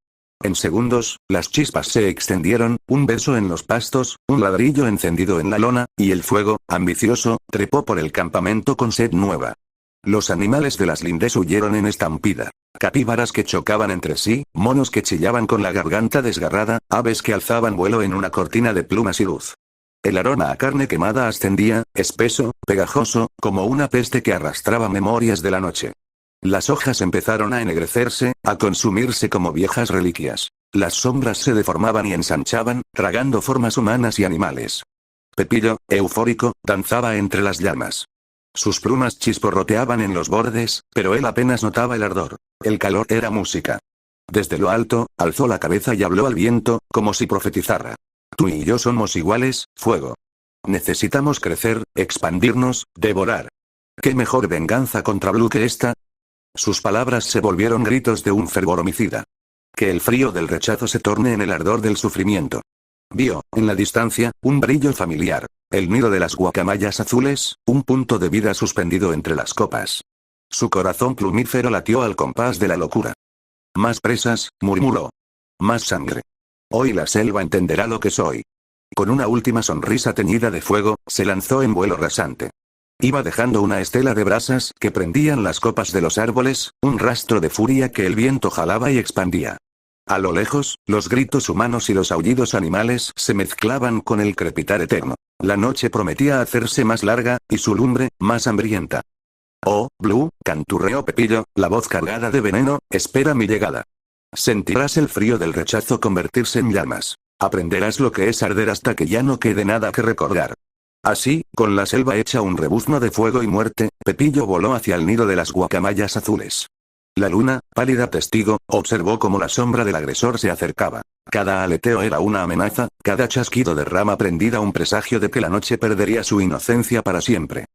En segundos, las chispas se extendieron, un beso en los pastos, un ladrillo encendido en la lona, y el fuego, ambicioso, trepó por el campamento con sed nueva. Los animales de las lindes huyeron en estampida. Capíbaras que chocaban entre sí, monos que chillaban con la garganta desgarrada, aves que alzaban vuelo en una cortina de plumas y luz. El aroma a carne quemada ascendía, espeso, pegajoso, como una peste que arrastraba memorias de la noche. Las hojas empezaron a ennegrecerse, a consumirse como viejas reliquias. Las sombras se deformaban y ensanchaban, tragando formas humanas y animales. Pepillo, eufórico, danzaba entre las llamas. Sus plumas chisporroteaban en los bordes, pero él apenas notaba el ardor. El calor era música. Desde lo alto, alzó la cabeza y habló al viento, como si profetizara. Tú y yo somos iguales, fuego. Necesitamos crecer, expandirnos, devorar. ¿Qué mejor venganza contra Blue que esta? Sus palabras se volvieron gritos de un fervor homicida. Que el frío del rechazo se torne en el ardor del sufrimiento. Vio, en la distancia, un brillo familiar. El nido de las guacamayas azules, un punto de vida suspendido entre las copas. Su corazón plumífero latió al compás de la locura. Más presas, murmuró. Más sangre. Hoy la selva entenderá lo que soy. Con una última sonrisa teñida de fuego, se lanzó en vuelo rasante. Iba dejando una estela de brasas que prendían las copas de los árboles, un rastro de furia que el viento jalaba y expandía. A lo lejos, los gritos humanos y los aullidos animales se mezclaban con el crepitar eterno. La noche prometía hacerse más larga, y su lumbre, más hambrienta. Oh, Blue, canturreó Pepillo, la voz cargada de veneno, espera mi llegada. Sentirás el frío del rechazo convertirse en llamas. Aprenderás lo que es arder hasta que ya no quede nada que recordar. Así, con la selva hecha un rebuzno de fuego y muerte, Pepillo voló hacia el nido de las guacamayas azules. La luna, pálida testigo, observó cómo la sombra del agresor se acercaba. Cada aleteo era una amenaza, cada chasquido de rama prendida un presagio de que la noche perdería su inocencia para siempre.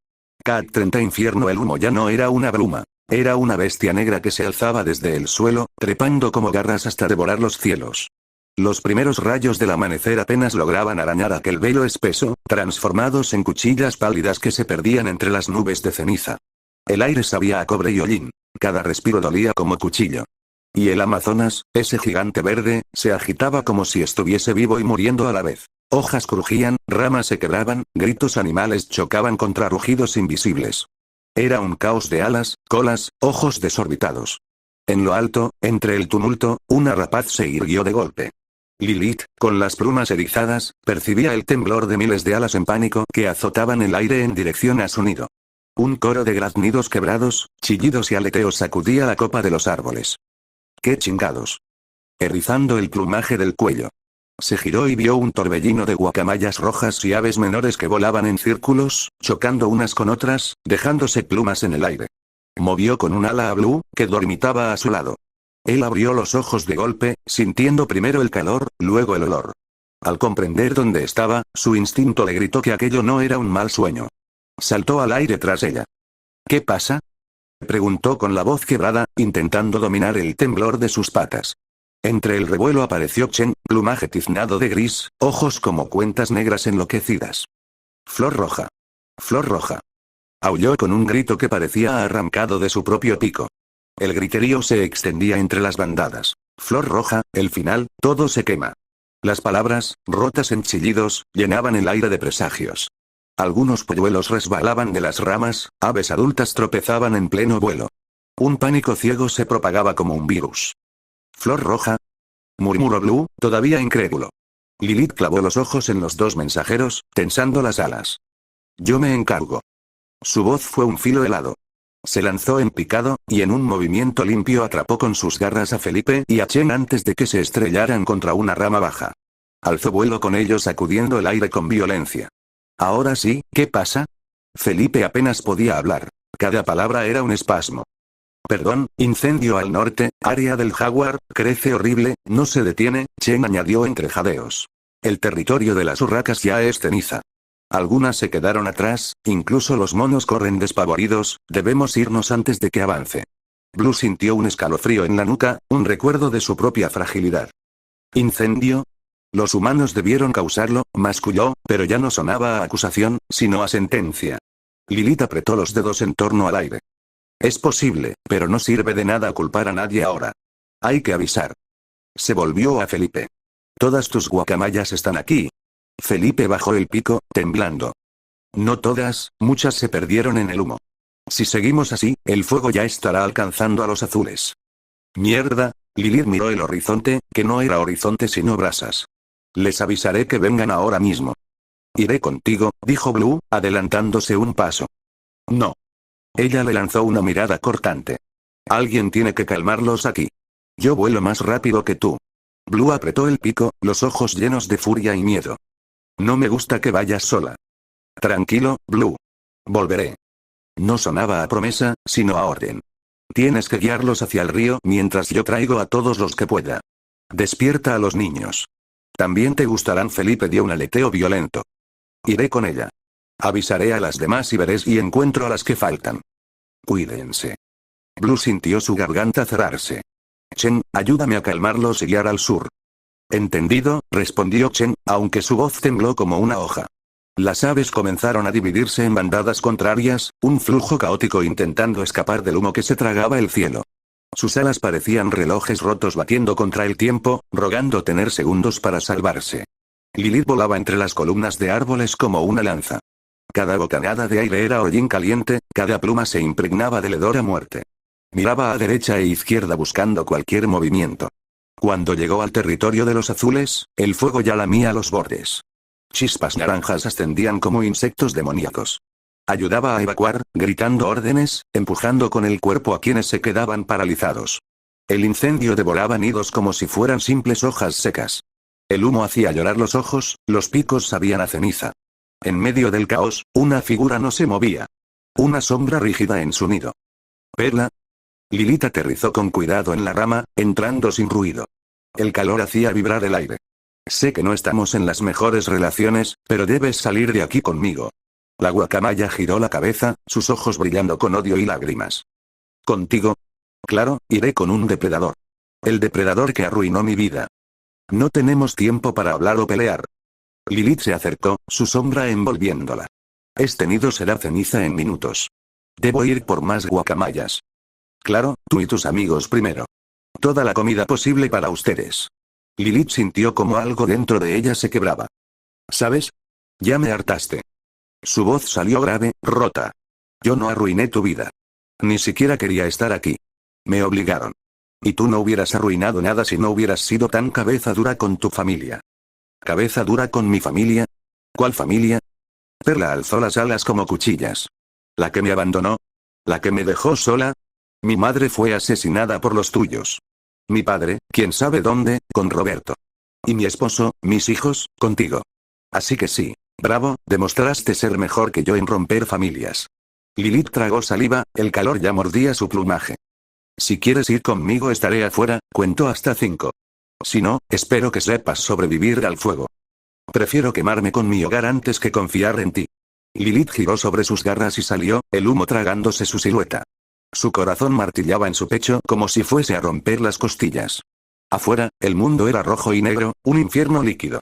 Cat 30 infierno. El humo ya no era una bruma. Era una bestia negra que se alzaba desde el suelo, trepando como garras hasta devorar los cielos. Los primeros rayos del amanecer apenas lograban arañar aquel velo espeso, transformados en cuchillas pálidas que se perdían entre las nubes de ceniza. El aire sabía a cobre y hollín. Cada respiro dolía como cuchillo. Y el Amazonas, ese gigante verde, se agitaba como si estuviese vivo y muriendo a la vez. Hojas crujían, ramas se quebraban, gritos animales chocaban contra rugidos invisibles. Era un caos de alas, colas, ojos desorbitados. En lo alto, entre el tumulto, una rapaz se irguió de golpe. Lilith, con las plumas erizadas, percibía el temblor de miles de alas en pánico que azotaban el aire en dirección a su nido. Un coro de graznidos quebrados, chillidos y aleteos sacudía la copa de los árboles. ¡Qué chingados! Erizando el plumaje del cuello. Se giró y vio un torbellino de guacamayas rojas y aves menores que volaban en círculos, chocando unas con otras, dejándose plumas en el aire. Movió con un ala a Blue, que dormitaba a su lado. Él abrió los ojos de golpe, sintiendo primero el calor, luego el olor. Al comprender dónde estaba, su instinto le gritó que aquello no era un mal sueño. Saltó al aire tras ella. ¿Qué pasa?, preguntó con la voz quebrada, intentando dominar el temblor de sus patas. Entre el revuelo apareció Chen, plumaje tiznado de gris, ojos como cuentas negras enloquecidas. Flor roja. Flor roja. Aulló con un grito que parecía arrancado de su propio pico. El griterío se extendía entre las bandadas. Flor roja, el final, todo se quema. Las palabras, rotas en chillidos, llenaban el aire de presagios. Algunos polluelos resbalaban de las ramas, aves adultas tropezaban en pleno vuelo. Un pánico ciego se propagaba como un virus. Flor roja, murmuró Blue, todavía incrédulo. Lilith clavó los ojos en los dos mensajeros, tensando las alas. Yo me encargo. Su voz fue un filo helado. Se lanzó en picado, y en un movimiento limpio atrapó con sus garras a Felipe y a Chen antes de que se estrellaran contra una rama baja. Alzó vuelo con ellos sacudiendo el aire con violencia. Ahora sí, ¿qué pasa? Felipe apenas podía hablar. Cada palabra era un espasmo. Perdón, incendio al norte, área del jaguar, crece horrible, no se detiene, Chen añadió entre jadeos. El territorio de las urracas ya es ceniza. Algunas se quedaron atrás, incluso los monos corren despavoridos, debemos irnos antes de que avance. Blue sintió un escalofrío en la nuca, un recuerdo de su propia fragilidad. ¿Incendio? Los humanos debieron causarlo, masculló, pero ya no sonaba a acusación, sino a sentencia. Lilith apretó los dedos en torno al aire. Es posible, pero no sirve de nada culpar a nadie ahora. Hay que avisar. Se volvió a Felipe. Todas tus guacamayas están aquí. Felipe bajó el pico, temblando. No todas, muchas se perdieron en el humo. Si seguimos así, el fuego ya estará alcanzando a los azules. Mierda, Lilith miró el horizonte, que no era horizonte sino brasas. Les avisaré que vengan ahora mismo. Iré contigo, dijo Blue, adelantándose un paso. No. Ella le lanzó una mirada cortante. Alguien tiene que calmarlos aquí. Yo vuelo más rápido que tú. Blue apretó el pico, los ojos llenos de furia y miedo. No me gusta que vayas sola. Tranquilo, Blue. Volveré. No sonaba a promesa, sino a orden. Tienes que guiarlos hacia el río mientras yo traigo a todos los que pueda. Despierta a los niños. También te gustarán. Felipe dio un aleteo violento. Iré con ella. Avisaré a las demás y veré si encuentro a las que faltan. Cuídense. Blue sintió su garganta cerrarse. Chen, ayúdame a calmarlos y guiar al sur. Entendido, respondió Chen, aunque su voz tembló como una hoja. Las aves comenzaron a dividirse en bandadas contrarias, un flujo caótico intentando escapar del humo que se tragaba el cielo. Sus alas parecían relojes rotos batiendo contra el tiempo, rogando tener segundos para salvarse. Lilith volaba entre las columnas de árboles como una lanza. Cada bocanada de aire era hollín caliente, cada pluma se impregnaba del hedor a muerte. Miraba a derecha e izquierda buscando cualquier movimiento. Cuando llegó al territorio de los azules, el fuego ya lamía los bordes. Chispas naranjas ascendían como insectos demoníacos. Ayudaba a evacuar, gritando órdenes, empujando con el cuerpo a quienes se quedaban paralizados. El incendio devoraba nidos como si fueran simples hojas secas. El humo hacía llorar los ojos, los picos sabían a ceniza. En medio del caos, una figura no se movía. Una sombra rígida en su nido. ¿Perla? Lilith aterrizó con cuidado en la rama, entrando sin ruido. El calor hacía vibrar el aire. Sé que no estamos en las mejores relaciones, pero debes salir de aquí conmigo. La guacamaya giró la cabeza, sus ojos brillando con odio y lágrimas. ¿Contigo? Claro, iré con un depredador. El depredador que arruinó mi vida. No tenemos tiempo para hablar o pelear. Lilith se acercó, su sombra envolviéndola. Este nido será ceniza en minutos. Debo ir por más guacamayas. Claro, tú y tus amigos primero. Toda la comida posible para ustedes. Lilith sintió como algo dentro de ella se quebraba. ¿Sabes? Ya me hartaste. Su voz salió grave, rota. Yo no arruiné tu vida. Ni siquiera quería estar aquí. Me obligaron. Y tú no hubieras arruinado nada si no hubieras sido tan cabeza dura con tu familia. ¿Cabeza dura con mi familia? ¿Cuál familia? Perla alzó las alas como cuchillas. ¿La que me abandonó? ¿La que me dejó sola? Mi madre fue asesinada por los tuyos. Mi padre, quién sabe dónde, con Roberto. Y mi esposo, mis hijos, contigo. Así que sí, bravo, demostraste ser mejor que yo en romper familias. Lilith tragó saliva, el calor ya mordía su plumaje. Si quieres ir conmigo estaré afuera, cuento hasta 5. Si no, espero que sepas sobrevivir al fuego. Prefiero quemarme con mi hogar antes que confiar en ti. Lilith giró sobre sus garras y salió, el humo tragándose su silueta. Su corazón martillaba en su pecho como si fuese a romper las costillas. Afuera, el mundo era rojo y negro, un infierno líquido.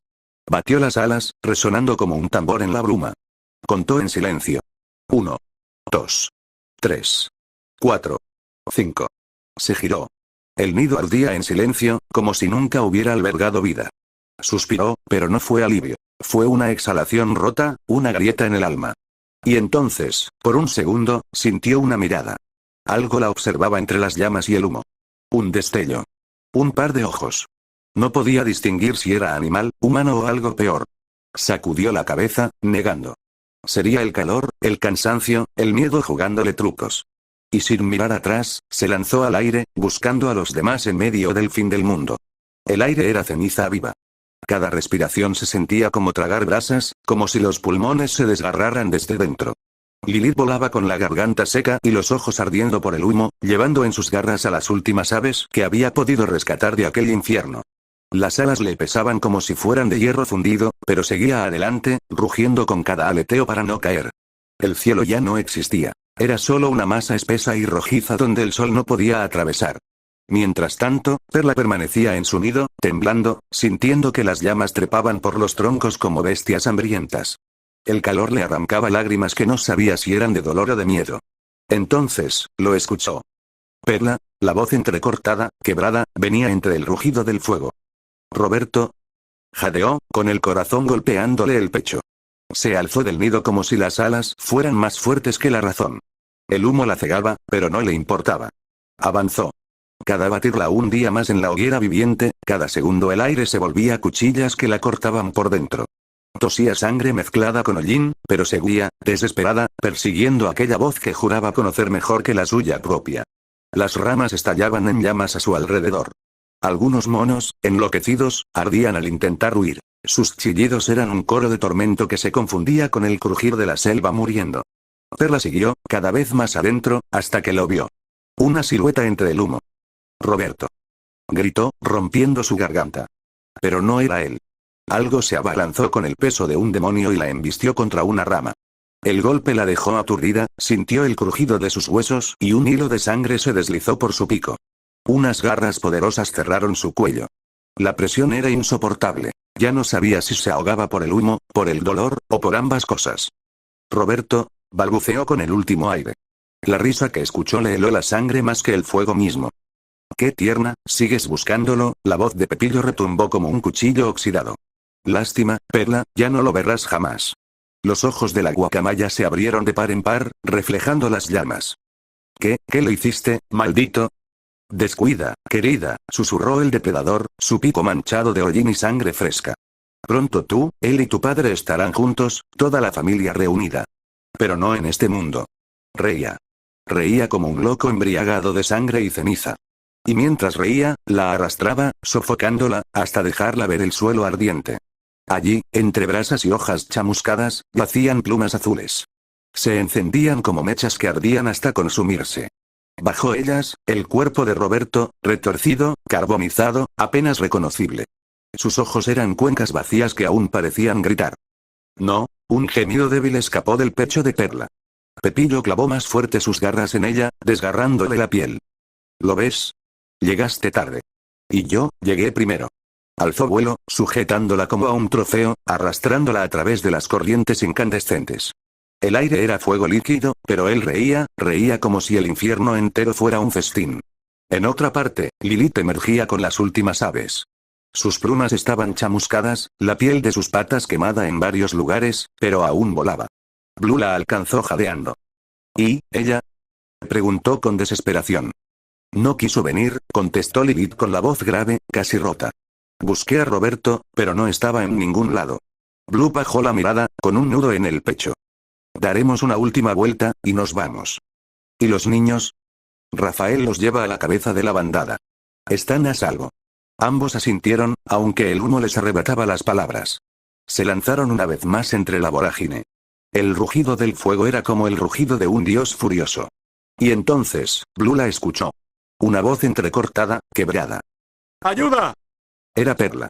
Batió las alas, resonando como un tambor en la bruma. Contó en silencio. 1, 2, 3, 4, 5. Se giró. El nido ardía en silencio, como si nunca hubiera albergado vida. Suspiró, pero no fue alivio. Fue una exhalación rota, una grieta en el alma. Y entonces, por un segundo, sintió una mirada. Algo la observaba entre las llamas y el humo. Un destello. Un par de ojos. No podía distinguir si era animal, humano o algo peor. Sacudió la cabeza, negando. Sería el calor, el cansancio, el miedo jugándole trucos. Y sin mirar atrás, se lanzó al aire, buscando a los demás en medio del fin del mundo. El aire era ceniza viva. Cada respiración se sentía como tragar brasas, como si los pulmones se desgarraran desde dentro. Lilith volaba con la garganta seca y los ojos ardiendo por el humo, llevando en sus garras a las últimas aves que había podido rescatar de aquel infierno. Las alas le pesaban como si fueran de hierro fundido, pero seguía adelante, rugiendo con cada aleteo para no caer. El cielo ya no existía. Era solo una masa espesa y rojiza donde el sol no podía atravesar. Mientras tanto, Perla permanecía en su nido, temblando, sintiendo que las llamas trepaban por los troncos como bestias hambrientas. El calor le arrancaba lágrimas que no sabía si eran de dolor o de miedo. Entonces, lo escuchó. Perla, la voz entrecortada, quebrada, venía entre el rugido del fuego. Roberto. Jadeó, con el corazón golpeándole el pecho. Se alzó del nido como si las alas fueran más fuertes que la razón. El humo la cegaba, pero no le importaba. Avanzó. Cada batirla un día más en la hoguera viviente, cada segundo el aire se volvía cuchillas que la cortaban por dentro. Tosía sangre mezclada con hollín, pero seguía, desesperada, persiguiendo aquella voz que juraba conocer mejor que la suya propia. Las ramas estallaban en llamas a su alrededor. Algunos monos, enloquecidos, ardían al intentar huir. Sus chillidos eran un coro de tormento que se confundía con el crujir de la selva muriendo. Perla siguió, cada vez más adentro, hasta que lo vio. Una silueta entre el humo. Roberto. Gritó, rompiendo su garganta. Pero no era él. Algo se abalanzó con el peso de un demonio y la embistió contra una rama. El golpe la dejó aturdida, sintió el crujido de sus huesos y un hilo de sangre se deslizó por su pico. Unas garras poderosas cerraron su cuello. La presión era insoportable. Ya no sabía si se ahogaba por el humo, por el dolor, o por ambas cosas. Roberto, balbuceó con el último aire. La risa que escuchó le heló la sangre más que el fuego mismo. Qué tierna, ¿sigues buscándolo? La voz de Pepillo retumbó como un cuchillo oxidado. Lástima, Perla, ya no lo verás jamás. Los ojos de la guacamaya se abrieron de par en par, reflejando las llamas. ¿Qué le hiciste, maldito? Descuida, querida, susurró el depredador, su pico manchado de hollín y sangre fresca. Pronto tú, él y tu padre estarán juntos, toda la familia reunida. Pero no en este mundo. Reía. Reía como un loco embriagado de sangre y ceniza. Y mientras reía, la arrastraba, sofocándola, hasta dejarla ver el suelo ardiente. Allí, entre brasas y hojas chamuscadas, yacían plumas azules. Se encendían como mechas que ardían hasta consumirse. Bajo ellas, el cuerpo de Roberto, retorcido, carbonizado, apenas reconocible. Sus ojos eran cuencas vacías que aún parecían gritar. No, un gemido débil escapó del pecho de Perla. Pepillo clavó más fuerte sus garras en ella, desgarrándole la piel. ¿Lo ves? Llegaste tarde. Y yo, llegué primero. Alzó vuelo, sujetándola como a un trofeo, arrastrándola a través de las corrientes incandescentes. El aire era fuego líquido, pero él reía, reía como si el infierno entero fuera un festín. En otra parte, Lilith emergía con las últimas aves. Sus plumas estaban chamuscadas, la piel de sus patas quemada en varios lugares, pero aún volaba. Blue la alcanzó jadeando. ¿Y, ella? Preguntó con desesperación. No quiso venir, contestó Lilith con la voz grave, casi rota. Busqué a Roberto, pero no estaba en ningún lado. Blue bajó la mirada, con un nudo en el pecho. Daremos una última vuelta, y nos vamos. ¿Y los niños? Rafael los lleva a la cabeza de la bandada. Están a salvo. Ambos asintieron, aunque el humo les arrebataba las palabras. Se lanzaron una vez más entre la vorágine. El rugido del fuego era como el rugido de un dios furioso. Y entonces, Blue la escuchó. Una voz entrecortada, quebrada. ¡Ayuda! Era Perla.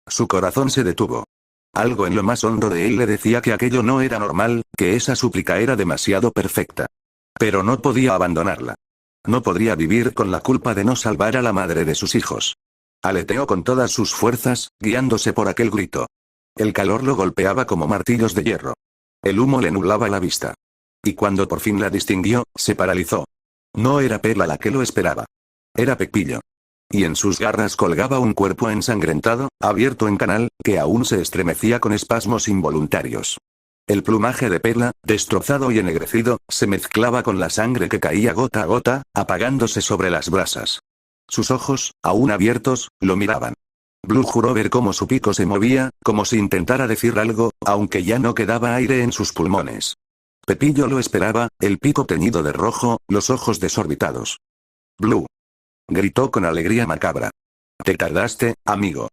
Su corazón se detuvo. Algo en lo más hondo de él le decía que aquello no era normal, que esa súplica era demasiado perfecta. Pero no podía abandonarla. No podría vivir con la culpa de no salvar a la madre de sus hijos. Aleteó con todas sus fuerzas, guiándose por aquel grito. El calor lo golpeaba como martillos de hierro. El humo le nublaba la vista. Y cuando por fin la distinguió, se paralizó. No era Perla la que lo esperaba. Era Pepillo. Y en sus garras colgaba un cuerpo ensangrentado, abierto en canal, que aún se estremecía con espasmos involuntarios. El plumaje de Perla, destrozado y ennegrecido, se mezclaba con la sangre que caía gota a gota, apagándose sobre las brasas. Sus ojos, aún abiertos, lo miraban. Blue juró ver cómo su pico se movía, como si intentara decir algo, aunque ya no quedaba aire en sus pulmones. Pepillo lo esperaba, el pico teñido de rojo, los ojos desorbitados. Blue. Gritó con alegría macabra. Te tardaste, amigo.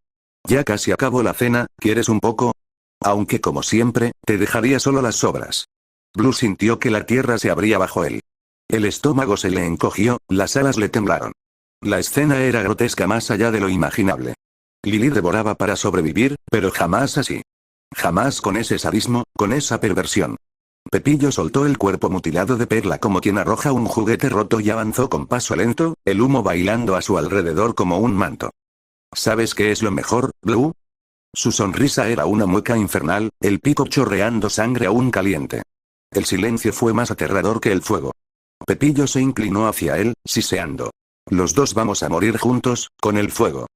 Ya casi acabó la cena, ¿quieres un poco? Aunque como siempre, te dejaría solo las sobras. Blue sintió que la tierra se abría bajo él. El estómago se le encogió, las alas le temblaron. La escena era grotesca más allá de lo imaginable. Lilith devoraba para sobrevivir, pero jamás así. Jamás con ese sadismo, con esa perversión. Pepillo soltó el cuerpo mutilado de Perla como quien arroja un juguete roto y avanzó con paso lento, el humo bailando a su alrededor como un manto. ¿Sabes qué es lo mejor, Blue? Su sonrisa era una mueca infernal, el pico chorreando sangre aún caliente. El silencio fue más aterrador que el fuego. Pepillo se inclinó hacia él, siseando. Los dos vamos a morir juntos, con el fuego.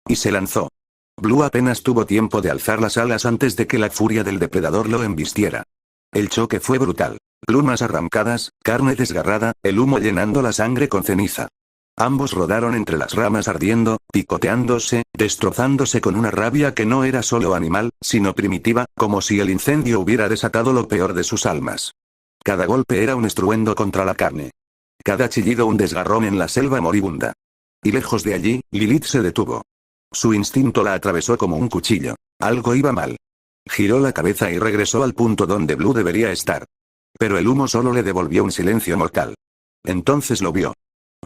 Y se lanzó. Blue apenas tuvo tiempo de alzar las alas antes de que la furia del depredador lo embistiera. El choque fue brutal. Plumas arrancadas, carne desgarrada, el humo llenando la sangre con ceniza. Ambos rodaron entre las ramas ardiendo, picoteándose, destrozándose con una rabia que no era solo animal, sino primitiva, como si el incendio hubiera desatado lo peor de sus almas. Cada golpe era un estruendo contra la carne. Cada chillido un desgarrón en la selva moribunda. Y lejos de allí, Lilith se detuvo. Su instinto la atravesó como un cuchillo. Algo iba mal. Giró la cabeza y regresó al punto donde Blue debería estar. Pero el humo solo le devolvió un silencio mortal. Entonces lo vio.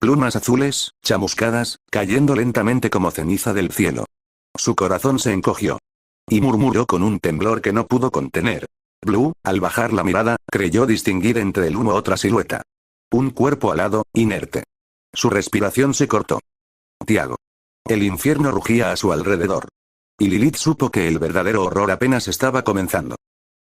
Plumas azules, chamuscadas, cayendo lentamente como ceniza del cielo. Su corazón se encogió. Y murmuró con un temblor que no pudo contener. Blue, al bajar la mirada, creyó distinguir entre el humo otra silueta. Un cuerpo alado, inerte. Su respiración se cortó. Tiago. El infierno rugía a su alrededor. Y Lilith supo que el verdadero horror apenas estaba comenzando.